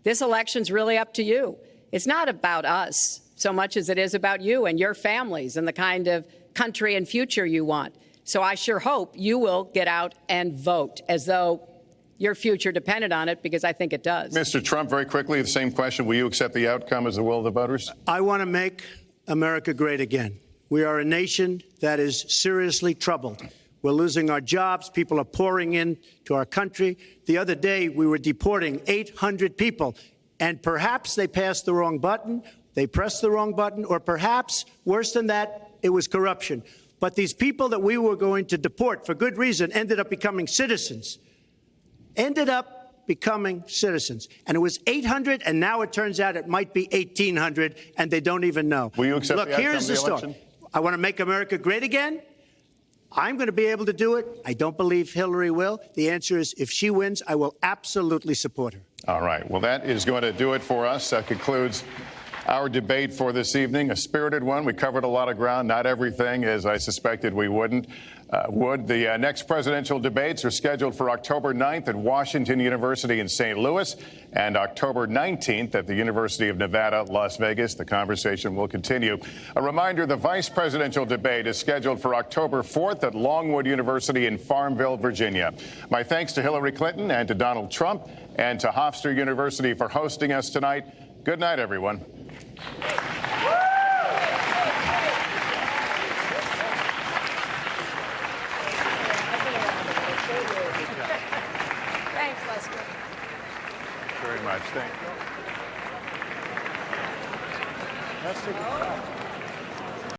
this election's really up to you. It's not about us so much as it is about you and your families and the kind of country and future you want. So I sure hope you will get out and vote as though your future depended on it, because I think it does. Mr. Trump, very quickly, the same question. Will you accept the outcome as the will of the voters? I want to make America great again. We are a nation that is seriously troubled. We're losing our jobs. People are pouring into our country. The other day, we were deporting 800 people, and perhaps they passed the wrong button, they pressed the wrong button, or perhaps, worse than that, it was corruption. But these people that we were going to deport for good reason ended up becoming citizens. And it was 800, and now it turns out it might be 1,800, and they don't even know. Will you accept Look, the outcome here's of the the story. election? I want to make America great again. I'm going to be able to do it. I don't believe Hillary will. The answer is, if she wins, I will absolutely support her. All right. Well, that is going to do it for us. That concludes our debate for this evening. A spirited one. We covered a lot of ground. Not everything, as I suspected we would. The next presidential debates are scheduled for October 9th at Washington University in St. Louis and October 19th at the University of Nevada, Las Vegas. The conversation will continue. A reminder, the vice presidential debate is scheduled for October 4th at Longwood University in Farmville, Virginia. My thanks to Hillary Clinton and to Donald Trump and to Hofstra University for hosting us tonight. Good night, everyone. Thanks, Lester. Very much. Thank you.